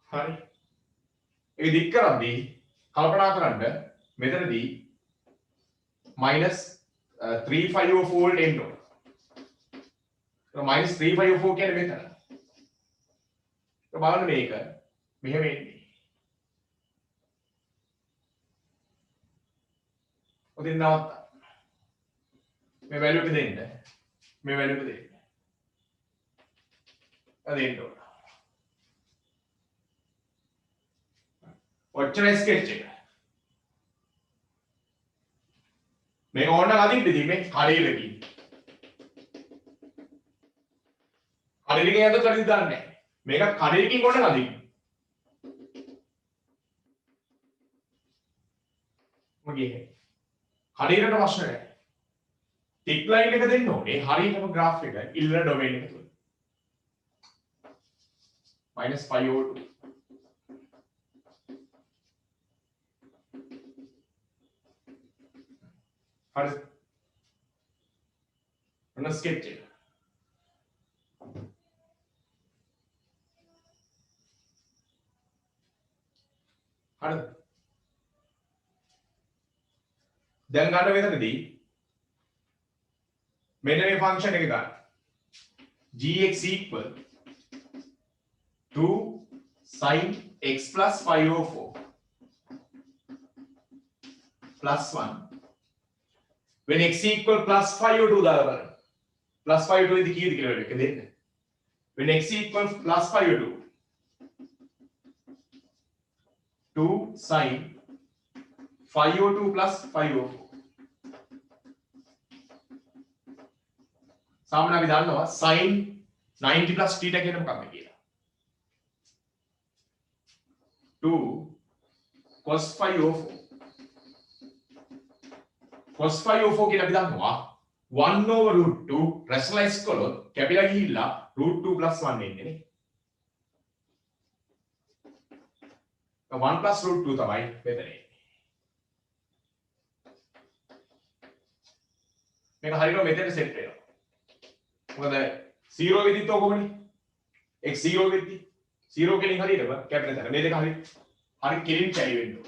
Speaker 1: හරි ඒ දික් කරද්දී කල්පනා කරන්න මෙතනදී -354 වෝල්ට් එන්න ඕන -354 කියන්නේ මෙතන බලන්න මේක මෙහෙම එන්නේ ඔතෙන් නවත්තා මේ වැලියු එක දෙන්න මේ වැලියු එක දෙන්න අදෙන්න ඕන ඔච්චර ස්කෙච් එක මේක ඕන නම් අදින්න ඉතින් මේ කඩේලකින් කඩේලකින් යද්ද කඩේ දාන්නේ මේක කඩේලකින් ඕන නම් අදින්න මගේ කඩේලට ප්‍රශ්න නැහැ ටික් ලයින් එක දෙන්න ඕනේ හරියටම graph එක ඉල්ලන domain එක තුල -502 හරි ඔන්න ස්කෙච් එක හරිද දැන් ගන්න මෙතනදී මෙන්න මේ ෆන්ක්ෂන් එක ගන්න gx equal to sin x plus 504 plus 1 when x equal plus 502 දාලා බලන්න plus 502 ඉදි කීයද කියලා එක දෙන්න when x equal plus 502 2 sin 502 plus 504 සාමාන්‍යයෙන් අපි දන්නවා sin 90 plus theta කියන මොකක්ද කියලා 2 cos 504 cos 504 කියලා අපි දන්නවා 1 over root 2 rationalize කළොත් කැපිලා ගිහිල්ලා root 2 plus 1 එන්නේ නේ 1 plus root 2 තමයි මෙතන එන්නේ මේක හරියට මෙතන සෙට් වෙනවා මොකද 0 වෙදිත් ඔකමනේ x 0 වෙද්දි 0 කෙලින් හරියටම කැපිලා තර මේ දෙක හරි කෙලින් කැලි වෙන්න ඕන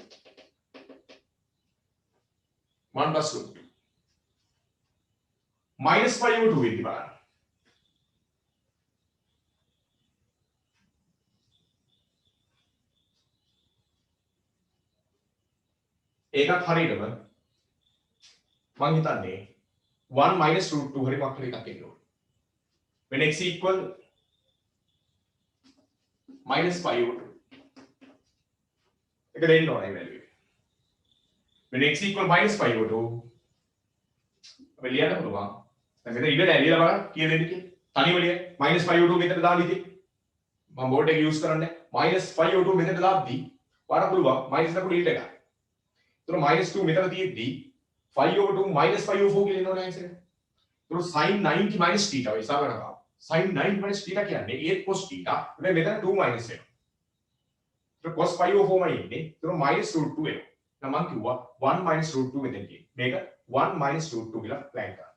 Speaker 1: 1 plus root 2 minus 5 over 2 වෙද්දි බලන්න ඒකත් හරියටම මං හිතන්නේ 1 minus root 2 හරි මොකක් හරි එකක් එන්න ඕන when x equal minus 5 over 2 එක දෙන්න ඕනේ value when x equal minus 5 over 2 අපි ලියන්න පුළුවන් දැන් මෙතන ඉඳලා ඇලියලා බලන්න කීයද දෙන්නේ කියලා තනියම ලියන්න minus 5 over 2 මෙතන දාලා ඉතින් මම බෝඩ් එක යූස් කරන්නේ minus 5 over 2 මෙතන දාද්දී වඩා පුළුවන් minus එක ඩිලීට් එකක් ඒතර minus 2 මෙතන තියෙද්දී 5 over 2 minus 5 over 4 කියලා එන්න ඕනේ answer එක तो sin 90 minus theta ඔය ඉස්සර කරා. sin 90 minus theta කියන්නේ 8 cos theta. හැබැයි මෙතන 2 minus වෙනවා. तो cos pi over 4 ම ඉන්නේ. तो minus root 2 වෙනවා. නම් මම කිව්වා 1 minus root 2 මෙතන තියෙන්නේ. මේක 1 minus root 2 කියලා ප්ලෑන් කරා.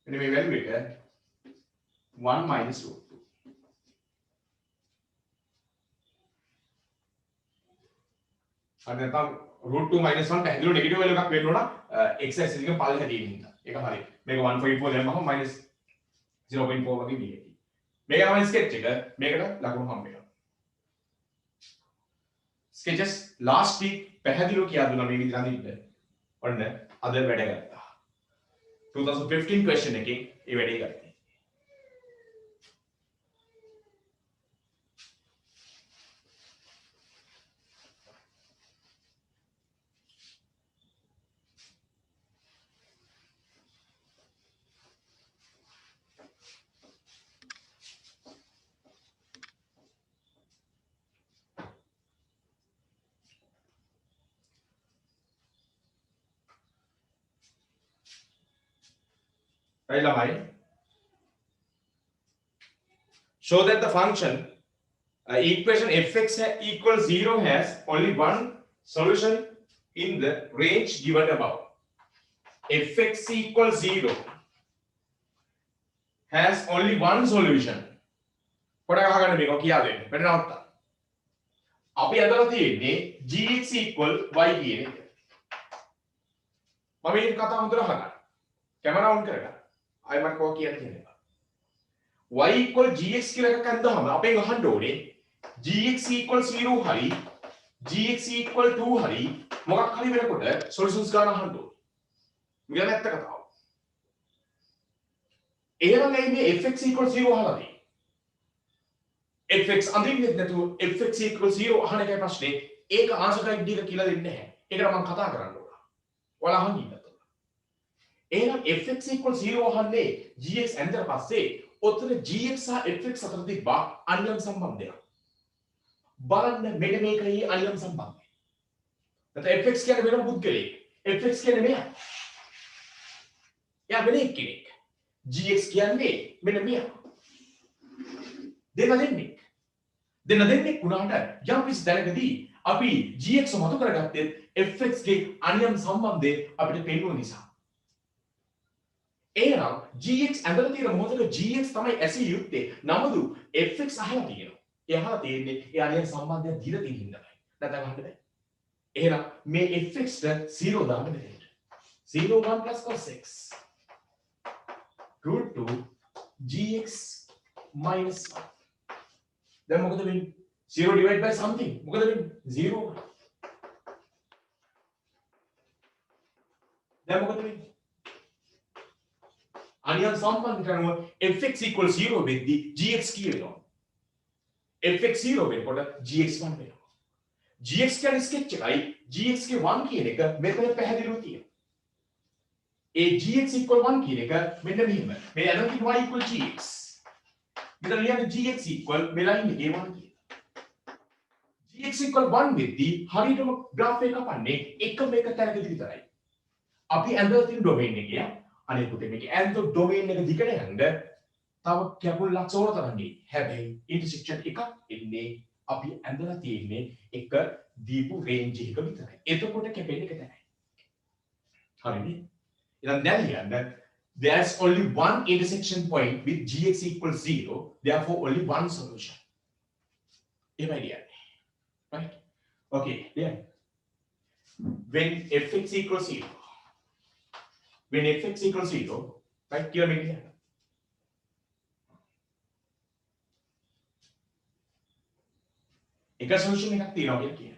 Speaker 1: එනේ මේ වැල්යු එක 1 minus root 2. අර නැත්නම් root 2 minus 1 පැහැදිලිව නෙගටිව් වැල්යු එකක් වෙන්න ඕන x axis එකේ පල්ලෙහා තියෙන හින්දා. ඒක හරි. මේක 1.4 දැම්මම minus 0.4 වගේ ගියේ. මේක තමයි ස්කෙච් එක. මේකට ලකුණු හම්බ වෙනවා. sketches last week පැහැදිලිව කියා දුන්නා මේ විදිහට අඳින්න. ඔන්න අද වැඩ ගත්තා. 2015 question එකේ ඒ වැඩේ ගත්තා. Right, lamai. Show that the function equation fx equals 0 has only one solution in the range given above. Fx equals 0 has only one solution. පොඩ ගහගන්න මේක කියා දෙන්න. මෙතන නවත්තා. අපි අදලා තියෙන්නේ gx equal y කියන එක. මම මේක කතාව හොඳට අහගන්න. කැමරා ඔන් කරගන්න. I මට කෝ කියන්න තියෙනවා. y equal gx කියලා එකක් අන්දාම අපෙන් අහන්න ඕනේ gx equal 0 හරි gx equal 2 හරි මොකක් හරි වෙනකොට solutions ගන්න අහන්න ඕනේ. මේක නැත්ත කතාව. එහෙනම් මේ fx equal 0 අහලා තියෙන්නේ. fx අඳින්නේ නැතුව fx equal 0 අහන එකයි ප්‍රශ්නේ. ඒක ආන්සර් ටයිප් දෙක කියලා දෙන්නේ නැහැ. ඒකට මම කතා කරන්න ඕන. ඔයාලා අහන් ඉන්න. එහෙනම් fx equal 0 අහන්නේ gx ඇන්දර පස්සේ ඔතන gx සහ fx අතර තිබ්බා අන්‍යම් සම්බන්ධයක්. බලන්න මෙන්න මේකයි අන්‍යම් සම්බන්ධය. නැත්නම් fx කියන්නේ වෙනම පුද්ගලයෙක්. fx කියන්නේ මෙයා. එයා වෙන කෙනෙක්. gx කියන්නේ මෙන්න මෙයා. දෙන්න දෙන්නෙක් වුණාට යම් කිසි දැනකදී අපි gx මතු කරගත්තේ fx ගේ අන්‍යම් සම්බන්ධය අපිට පේනවා නිසා. එහෙනම් gx ඇඳලා තියෙන මොහොතක gx තමයි ඇසිය යුත්තේ. නමුදු fx අහලා තියෙනවා. ඒ අහලා තියෙන්නේ ඒ අනියම් සම්බන්ධය දීලා තියෙන හින්දායි. නැත්නම් අහන්න බෑ. එහෙනම් මේ fx ට 0 දාන්න මෙතෙන්ට. 0 1 plus cos x root 2 gx minus 1. දැන් මොකද වෙන්නේ? 0 divided by something. මොකද වෙන්නේ? 0. දැන් මොකද වෙන්නේ? අනියම් සම්බන්ධ කරනවා fx equal 0 වෙද්දී gx කී වෙනවා? fx 0 වෙනකොට gx 1 වෙනවා. gx කියන්නේ ස්කෙච් එකයි gx ගේ 1 කියන එක මෙතන පැහැදිලිව තියෙනවා. ඒ gx equal 1 කියන එක මෙන්න මෙහෙම. මේ අනන්තික y equal gx. මෙතන ලියන්නේ gx equal මේ line එකේ 1 කියන. gx equal 1 වෙද්දී හරියටම graph එක කපන්නේ එකම එක තැනකදී විතරයි. අපි ඇඳලා තියෙන domain එකේ අනේ පුතේ මේක ඇන්තෝ ඩොමේන් එක දිගට යන්න තව කැපුල්ලක් ඕන තරන්නේ. හැබැයි ඉන්ටර්සෙක්ෂන් එකක් එන්නේ අපි ඇඳලා තියෙන්නේ එක දීපු රේන්ජ් එක විතරයි. එතකොට කැපෙන්නේ එක තමයි. හරිනේ? එහෙනම් දැන් කියන්න there's only one intersection point with gx equals 0, therefore only one solution. එහෙමයි කියන්නේ. Right? Okay, then when fx equals 0, when fx equals 0, right, කියලා මේක කියන්න. එක solution එකක් තියෙනවා කියලා කියන්නේ.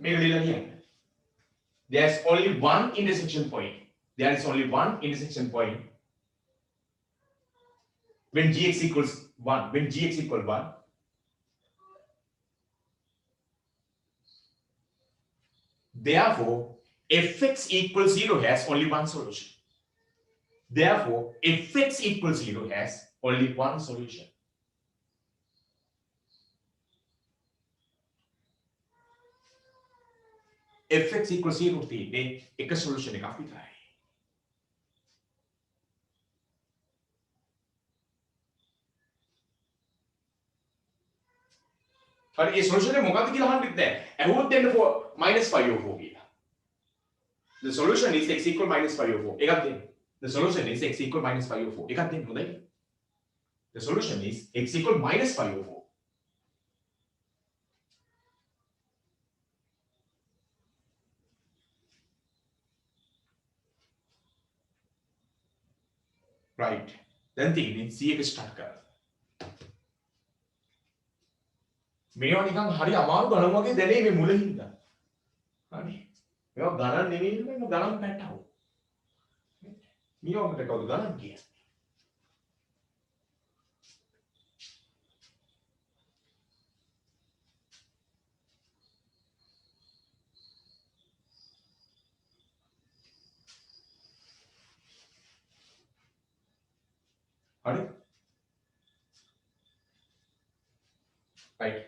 Speaker 1: මේක ලියලා කියන්න. There's only one intersection point. There is only one intersection point when gx equals 1. When gx equals 1, therefore fx equals 0 has only one solution. Therefore, fx equals 0 has only one solution. fx equals 0 තියෙන්නේ එක solution එකක් විතරයි. හරි ඒ solution එක මොකක්ද කියලා අහන්නෙත් නැහැ. ඇහුවොත් දෙන්න -5/4 කියලා. The solution is x equal -5/4. එකක් දෙන්න. The solution is x equal -5/4. එකක් දෙන්න හොඳයි. The solution is x equal -5/4. Right. දැන් තියෙන්නේ c එක start කරලා. මේවා නිකන් හරි අමාරු ගණන් වගේ දැනේ මේ මුලින්ද. හරි. මේවා ගණන් නෙවෙයි මේක ගණන් පැටව. මේවට කවුද ගණන් කියන්නේ? හරි. right.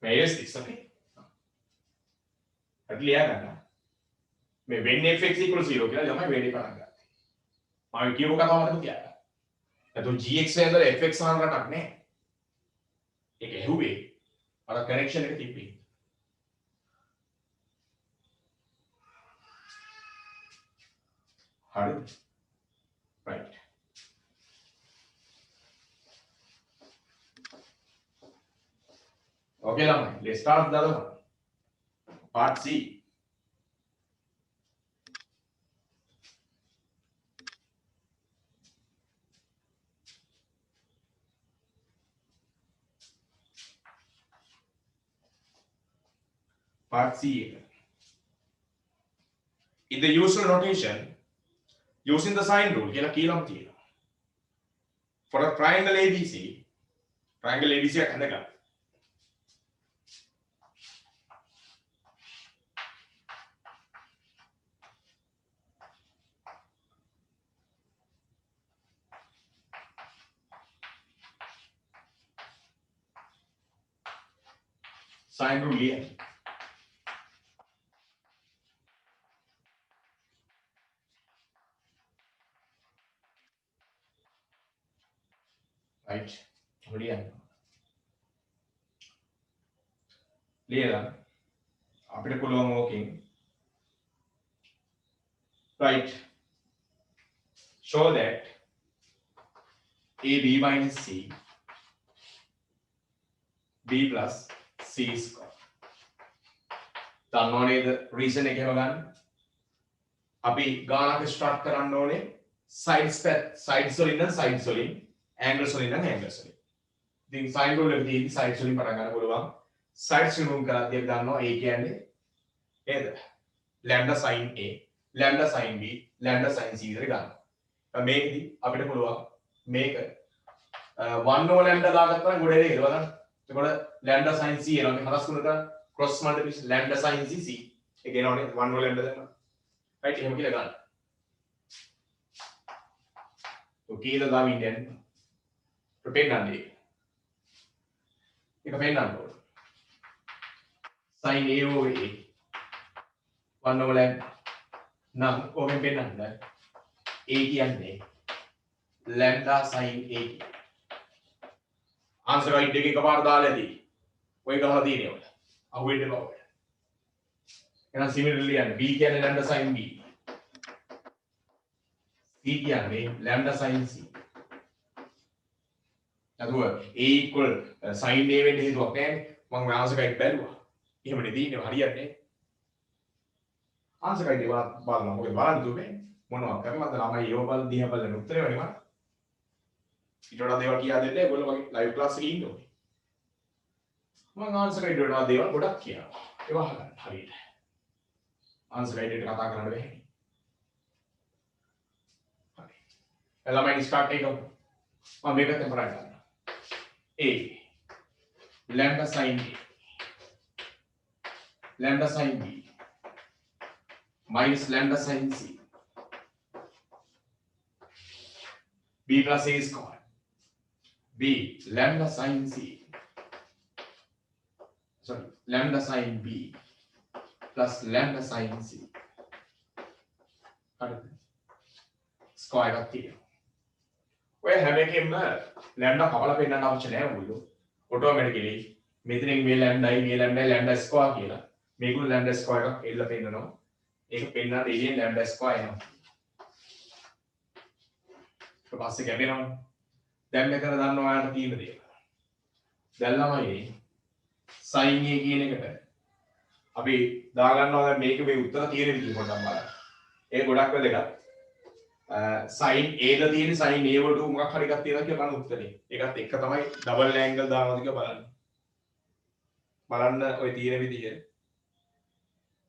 Speaker 1: Where is this? Okay. හරි ලියා ගන්න. මේ when fx equals 0 කියලා ළමයි වෙඩි පටන් ගන්න. මම කියපු කතාවකට කියලා. එතකොට gx වෙනදල fx ආන රටක් නෑ. ඒක ඇහුවේ අර කනෙක්ෂන් එක තිබ්බේ. හරිද? right. Okay, ළමයි. Let's start the other one. Part C. Part C. In the usual notation, using the sine rule, කියලා කියලාම තියෙනවා. For a triangle ABC එක හඳගන්න. Sine rule ලියන්න. right. ලියන්න. ලියලා අපිට පුළුවන් ඕකෙන් right. show that AB minus C B plus C square. දන්නව නේද reason එක එහෙම ගන්න. අපි ගානක් ස්ටාර්ට් කරන්න ඕනේ sides වලින් නම් sides වලින් angles වලින් නම් angles වලින්. ඉතින් sine rule එක තියෙද්දි sides වලින් පටන් ගන්න පුළුවන්. sides remove කරද්දී අපි දන්නවා A කියන්නේ නේද? lambda sin A, lambda sin B, lambda sin C විතර ගන්න. මේකෙදි අපිට පුළුවන් මේක 1 over lambda දාගත්තා නම් ගොඩේ කියලා බලන්න. එතකොට lambda sin c එනවා මේ හරස් ගුණ කරලා cross multiplication lambda sin c c ඒක එනවනේ 1 over lambda දානවා right එහෙම කියලා ගන්න. ඔකේ දාමින් දැන් පෙන්නන්නේ ඒක පෙන්නන්න ඕන sin a over a 1 over lambda නම් ඕකෙන් පෙන්නන්න a කියන්නේ lambda sin a answer right එකේ එකපාර දාලා ඇති. ඔය ගහලා තියෙන්නේ ඔය. අහුවෙන්න බෑ ඔය. එහෙනම් සිමිලර්ලි යන්නේ b කියන්නේ lambda sin b. c කියන්නේ lambda sin c. අදුව a equal sin a වෙන්න හේතුවක් නැහැ. මම ආන්සර් රයිට් බැලුවා. එහෙමනේ තියෙන්නේ හරියන්නේ. ආන්සර් රයිට් එක බලන්න මොකද බලන්න දුන්නේ. මොනවා කරලාද ළමයි ඒව බල දිහා බලන උත්තරේ වනේ මම. ඊට වඩා දේවල් කියා දෙන්න ඒගොල්ලෝ මගේ ලයිව් ක්ලාස් එකේ ඉන්න ඕනේ. මම ආන්සර් රයිට් වලට දේවල් ගොඩක් කියනවා. ඒව අහගන්න හරියට. ආන්සර් රයිට් එකට කතා කරන්න බැහැ. හරි. ළමයි ස්ටාර්ට් එක මම මේක පැත්තෙන් පටන් ගන්නවා. A lambda sin A lambda sin B minus lambda sin c b plus a square b lambda sin c sorry lambda sin b plus lambda sin c හරිද ස්ක්වයර් එකක් තියෙනවා ඔය හැම එකෙම ලැම්ඩා කපලා පෙන්නන්න අවශ්‍ය නැහැ ඔයගොල්ලෝ ඔටෝමැටිකලි මෙතනින් මේ ලැම්ඩා ස්ක්වයර් කියලා මේගොල්ලෝ ලැම්ඩා ස්ක්වයර් එකක් එල්ල පෙන්නනවා ඒක පෙන්නන්න එළියෙන් ලැම්ඩා ස්ක්වයර් එනවා ඊට පස්සේ කැපෙනවනේ දැන් මෙතන දන්නවා ඔයාලට තියෙන දේ දැන් ළමයි sin a කියන එකට අපි දාගන්නවා දැන් මේක මේ උත්තර තියෙන විදිහ පොඩ්ඩක් බලන්න ඒ ගොඩක් වැදගත් sin a ද තියෙන sin a වලට මොකක් හරි එකක් තියෙනවා කියලා බලන්න උත්තරේ. ඒකත් එක තමයි ඩබල් ඇන්ගල් දානවාද කියලා බලන්න. බලන්න ඔය තියෙන විදිහ.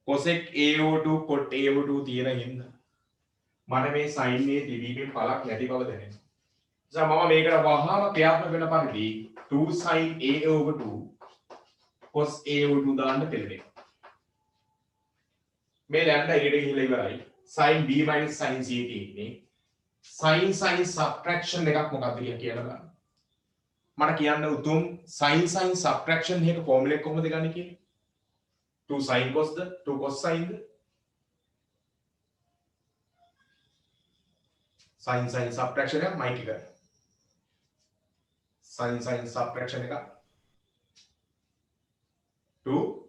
Speaker 1: cosec a/2 cot a/2 තියෙන හින්දා මට මේ sin a තිබීමේ පළක් නැති බව දැනෙනවා. නිසා මම මේකට වහාම ක්‍රියාත්මක වෙන පරිදි 2 sin a/2 cos a/2 දාන්න පෙළඹෙනවා. මේ ලැම්ඩා එළියට ගිහිල්ලා ඉවරයි. sin b minus sin c තියෙන්නේ sin subtraction එකක් මොකක්ද කියලා බලන්න. මට කියන්න උතුම් sin subtraction එකේ ෆෝමියුලා එක කොහොමද ගන්නේ කියලා? 2 sin cos ද 2 cos sin ද sin subtraction එක මයික් එක. sin subtraction එක 2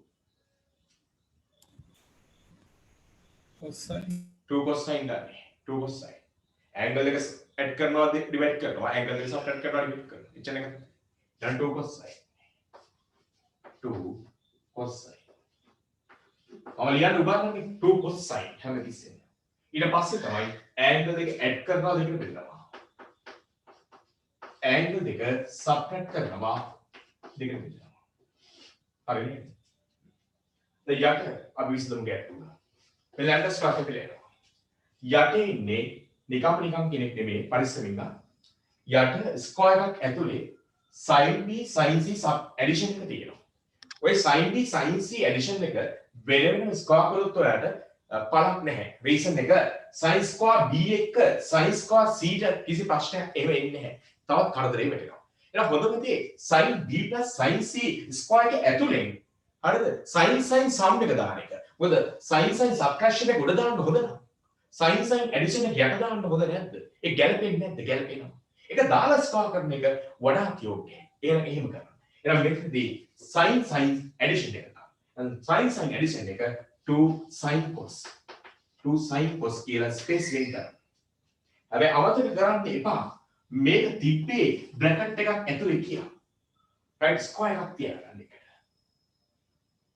Speaker 2: cosine
Speaker 1: 2 cos sin ගන්න 2 cos sin angle එක add කරනවා divide කරනවා angle එක subtract කරනවා divide කරනවා එච්චර එක දැන් 2 cos sin 2 cos sin ඔලියන් උදාහරණයක් 2 cos sin හැමතිස්සෙම ඊට පස්සේ තමයි angle දෙක add කරනවා දෙකට බෙදනවා angle දෙක subtract කරනවා දෙකට බෙදනවා හරිනේ දැන් යට අපි විසඳමු ගැටුම මේ ලැම්ඩා ස්ක්වයර් එක පිළිගන්නවා යටේ ඉන්නේ නිකම් කෙනෙක් නෙමෙයි පරිස්සමින් ගන්න. යට ස්ක්වයර් එකක් ඇතුලේ sin b sin c sub addition එක තියෙනවා. ඔය sin b sin c addition එක වෙන ස්ක්වයර් කරොත් ඔයාලට පළක් නැහැ. රීසන් එක sin square b එක sin square c ට කිසි ප්‍රශ්නයක් එහෙම එන්නේ නැහැ. තවත් කරදරේ වැටෙනවා. එහෙනම් හොඳම දේ sin b sin c square එක ඇතුලෙන් හරිද? sin sum එක දාන එක. මොකද sin subtraction එක උඩ දාන්න හොඳ නැහැ. sin addition එක යට දාන්න හොඳ නැද්ද? ඒ ගැලපෙන්නේ නැද්ද? ගැලපෙනවා. ඒක දාලා ස්ක්වයර් කරන එක වඩාත් යෝග්‍යයි. එහෙම කරන්න. එහෙනම් මෙතනදී sin addition එක දාන්න. sin addition එක 2 sin cos 2 sin cos කියලා ස්පේස් වෙන් කරන්න. හැබැයි අමතක කරන්න එපා. මේක තිබ්බේ බ්‍රැකට් එකක් ඇතුලේ කියලා. right ස්ක්වයර් එකක් තියාගන්න එකට.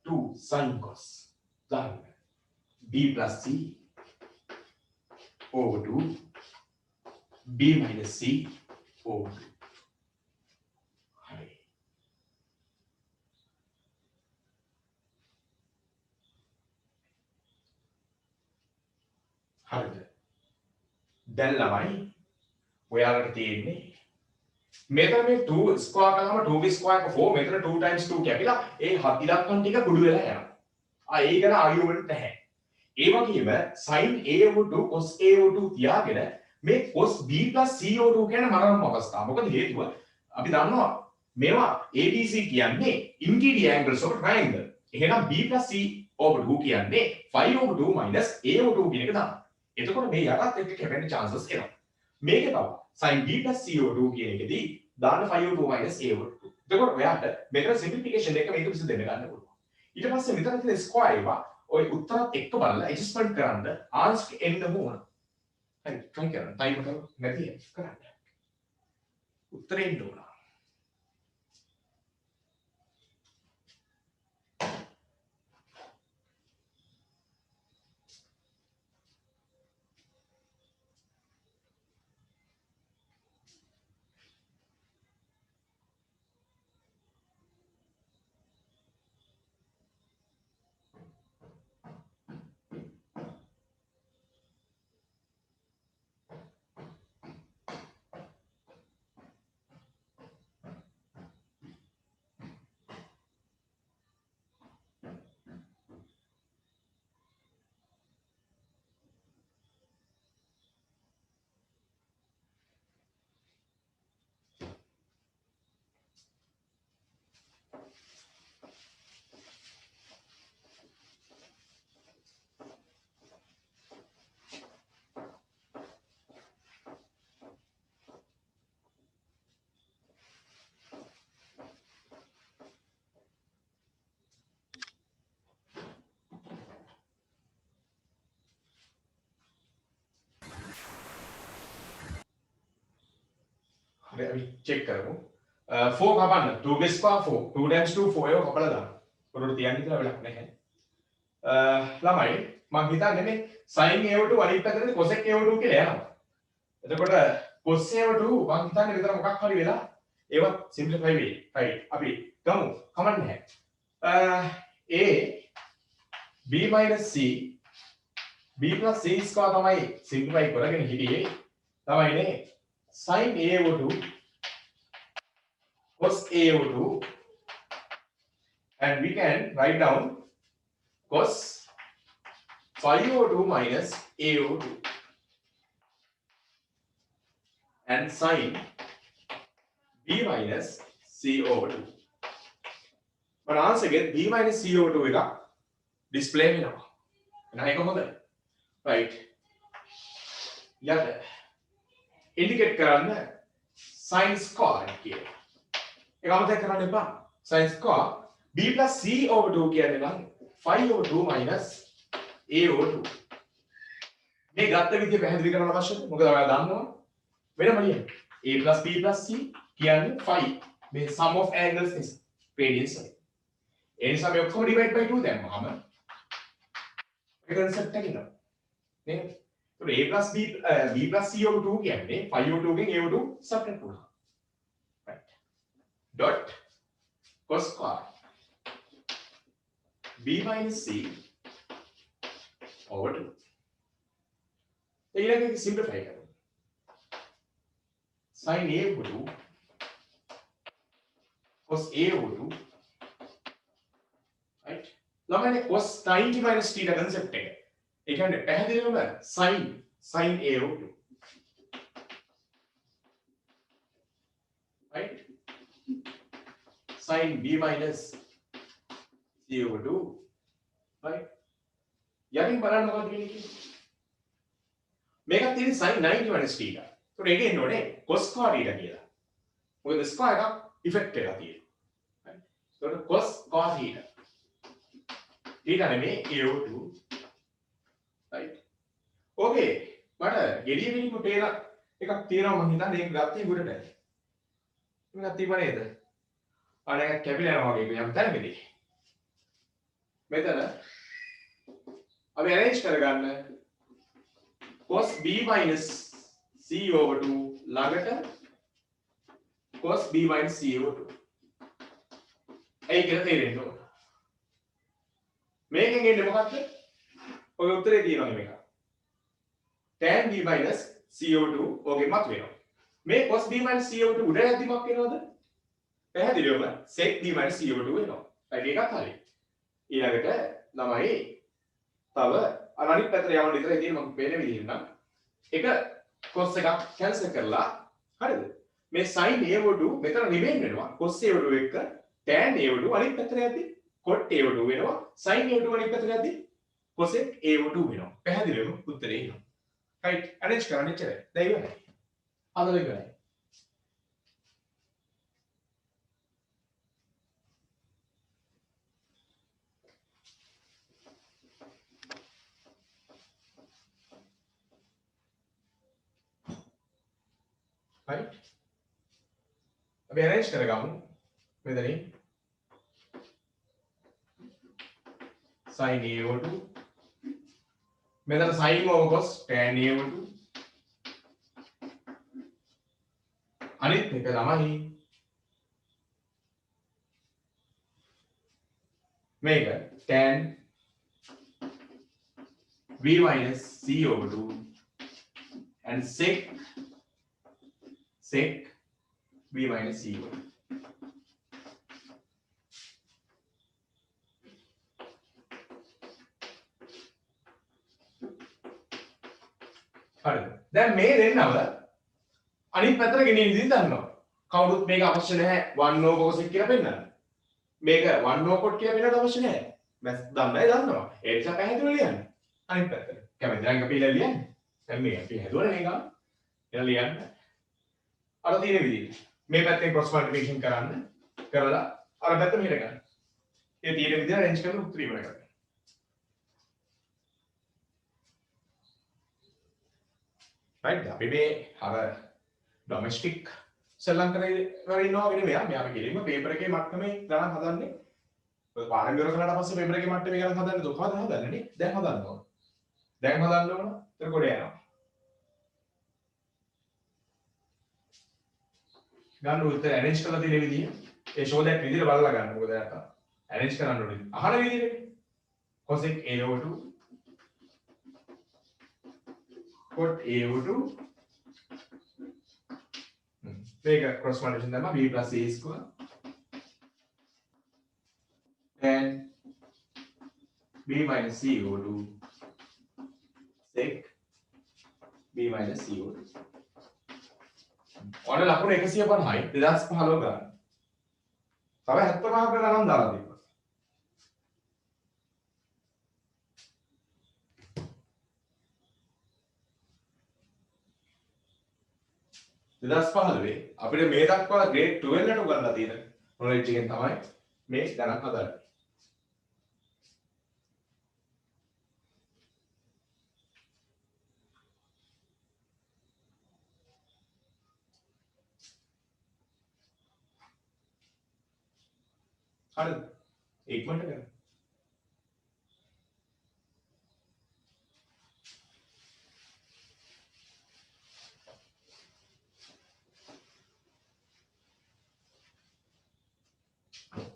Speaker 1: 2 sin cos දාන්න. b plus c over 2 b minus c over 2 හරි හරිද දැන් ළමයි ඔයාලට තියෙන්නේ මෙතන මේ 2 ස්ක්වයර් කරාම 2 ස්ක්වයර් 4 මෙතන 2 times 2 කැපිලා ඒ ඉලක්කම් ටික කුඩු වෙලා යනවා ඒ ගැන ආගියුමන්ට් නැහැ ඒ වගේම sin a/2 cos a/2 තියාගෙන මේ cos b c/2 කියන මරණ අවස්ථාව. මොකද හේතුව අපි දන්නවා මේවා ABC කියන්නේ interior angles of a triangle. එහෙනම් b c/2 කියන්නේ 5/2 a/2 කියන එක දාන්න. එතකොට මේ යටත් එක්ක කැපෙන්න chances එනවා. මේක තමයි sin b c/2 කියන එකදී දාන්න 5/2 a/2. එතකොට ඔයාලට මෙතන simplification එක මේක විසඳ දෙන්න ගන්න පුළුවන්. ඊට පස්සේ මෙතන තියෙන ස්ක්වයර් ඒවා ඔය උත්තරත් එක්ක බලලා ඇඩ්ජස්ට්මන්ට් කරන්න ආන්සර් එන්න ඕන. හරි try කරන්න. ටයිම් එක නැති කරන්න. උත්තරේ එන්න ඕන. අපි check කරමු 4 කපන්න 2 base square 4 2 times 2 4 ඒක කපලා දාන්න පොරොට තියන්න කියලා වැඩක් නැහැ ළමයි මම හිතන්නේ මේ sin a/2 අනිත් පැත්තට cosec a/2 කියලා යනවා එතකොට cos a/2 මම හිතන්නේ විතර මොකක් හරි වෙලා ඒවත් simplify වෙයි right අපි ගමු කමක් නැහැ a b minus c b plus c square තමයි simplify කරගෙන හිටියේ තමයිනේ sin a/2 cos a/2 and we can write down cos phi o2 minus a/2 and sin b minus c/2 but answer get b minus c/2 එක display වෙනවා එහෙනම් ඒක හොඳයි right යට indicate කරන්න sin square කියලා ඒක අමතක කරන්න එපා sin square b plus c/2 කියන්නේ නම් phi over 2 minus a over 2 මේ ගත්ත විදිය පැහැදිලි කරන්න අවශ්‍යද මොකද ඔයාලා දන්නවා වෙනම ලියන්න a plus b plus c කියන්නේ phi මේ sum of angles නිසා radians වලින් ඒ නිසා මේ ඔක්කොම divide by 2 දැම්මම ඒක concept එක ඉන්නවා නේද ඒකට a plus b plus c over 2 කියන්නේ phi over 2 ගෙන් a over 2 subtract කරනවා right dot cos square b minus c over 2 ඊළඟට simplify කරමු sin a over 2 cos a over 2 right ළමයිනේ cos 90 minus theta concept එක ඒ කියන්නේ පැහැදිලිවම sin a over 2 right sin b minus c over 2 right යටින් බලන්න මොකක්ද වෙන්නේ කියන්නේ මේකත් තියෙන්නේ sin 90 minus theta ඒකට ඒක එන්න ඕනේ cos square theta කියලා මොකද square එකක් ඉෆෙක්ට් එකක් තියෙනවා right ඒකට cos theta theta නෙමෙයි a over 2 right okay මට ගෙඩිය වෙලින්ම පේන එකක් තියෙනවා මම හිතන්නේ ඒක ගත්තේ උඩට මේකත් තිබ්බ නේද අනේ කැපිලා යනවා වගේ යම් තැනකදී මෙතන අපි arrange කරගන්න cos b minus c over 2 ළඟට cos b minus c over 2 ඒක කියලා තේරෙන්න ඕන මේකෙන් එන්නේ මොකක්ද ඔය උත්තරේ තියෙනවා මේක tan b minus c over 2 ඕකෙන් මත වෙනවා මේ cos b minus c over 2 උඩ යද්දි මොකක් වෙනවද පැහැදිලිවම sec b minus c over 2 වෙනවා ඒක එකක් හරියි ඊළඟට ළමයි තව අනිත් පැත්තට යවන්න විතරයි තියෙන්නේ මම පේන විදිහෙන් නම් එක cos එකක් කැන්සල් කරලා හරිද මේ sin a over 2 මෙතන රිමේන් වෙනවා cos a over 2 එක tan a over 2 අනිත් පැත්තට යද්දි cot a over 2 වෙනවා sin a over 2 අනිත් පැත්තට යද්දි cosec a over 2 වෙනවා පැහැදිලිවම උත්තරේ එනවා right arrange කරන්න ඉච්චරයි දැන් ඉවරයි අදලා ඉවරයි right අපි arrange කරගමු මෙතනින් sin a over 2 මෙතන sin over cos tan a over 2 අනිත් එක තමයි මේක tan b minus c over 2 and sec b minus c over 2 හරිද දැන් මේ දෙන්නව අනිත් පැත්තට ගෙනියන විදිහ දන්නවා කවුරුත් මේක අවශ්‍ය නැහැ 1 over cosec කියලා පෙන්නන්න මේක 1 over cot කියලා පෙන්නන්න අවශ්‍ය නැහැ මම දන්නවා ඒ නිසා පැහැදිලිව ලියන්න අනිත් පැත්තට කැමති නම් අපි ඉලා ලියන්න දැන් මේ අපි හදුවනේ මේක ඉලා ලියන්න අර තියෙන විදිහට මේ පැත්තෙන් cross multiplication කරලා අර පැත්ත මෙහෙට ගන්න ඒ තියෙන විදිහට arrange කරලා උත්තර ඉවර කරගන්න right අපි මේ අර domestic සෙල්ලම් කරගෙන ඉන්නවා වගේ නෙමෙයි. මෙයා අපි ගෙලින්ම පේපර් එකේ මට්ටමේ ගණන් හදන්නේ. ඔය පාඩම් ඉවර කරලා පස්සේ පේපර් එකේ මට්ටමේ ගණන් හදන්නේ කොහොමද හදන්නේ නේ? දැන් හදන්න ඕන. දැන් හදන්න ඕන. ඒක කොට යනවා. ගන්න උත්තර arrange කරලා තියෙන විදිය ඒ show that විදියට බලලා ගන්න. මොකද නැත්තම් arrange කරන්න ඕනේ. අහන විදියට cosec AO2 cot AO2 මේක cross multiplication තමයි b plus a square and b minus CO2 sec b minus CO2 ඔන්න ලකුණු 150යි 2015 ගන්න. තව 75ක ගණන් දාලා දෙන්න. 2015 අපිට මේ දක්වා grade 12 ට උගන්ලා තියෙන knowledge එකෙන් තමයි මේ ගණන් හදන්නේ. හරිද? ඉක්මනට කරන්න.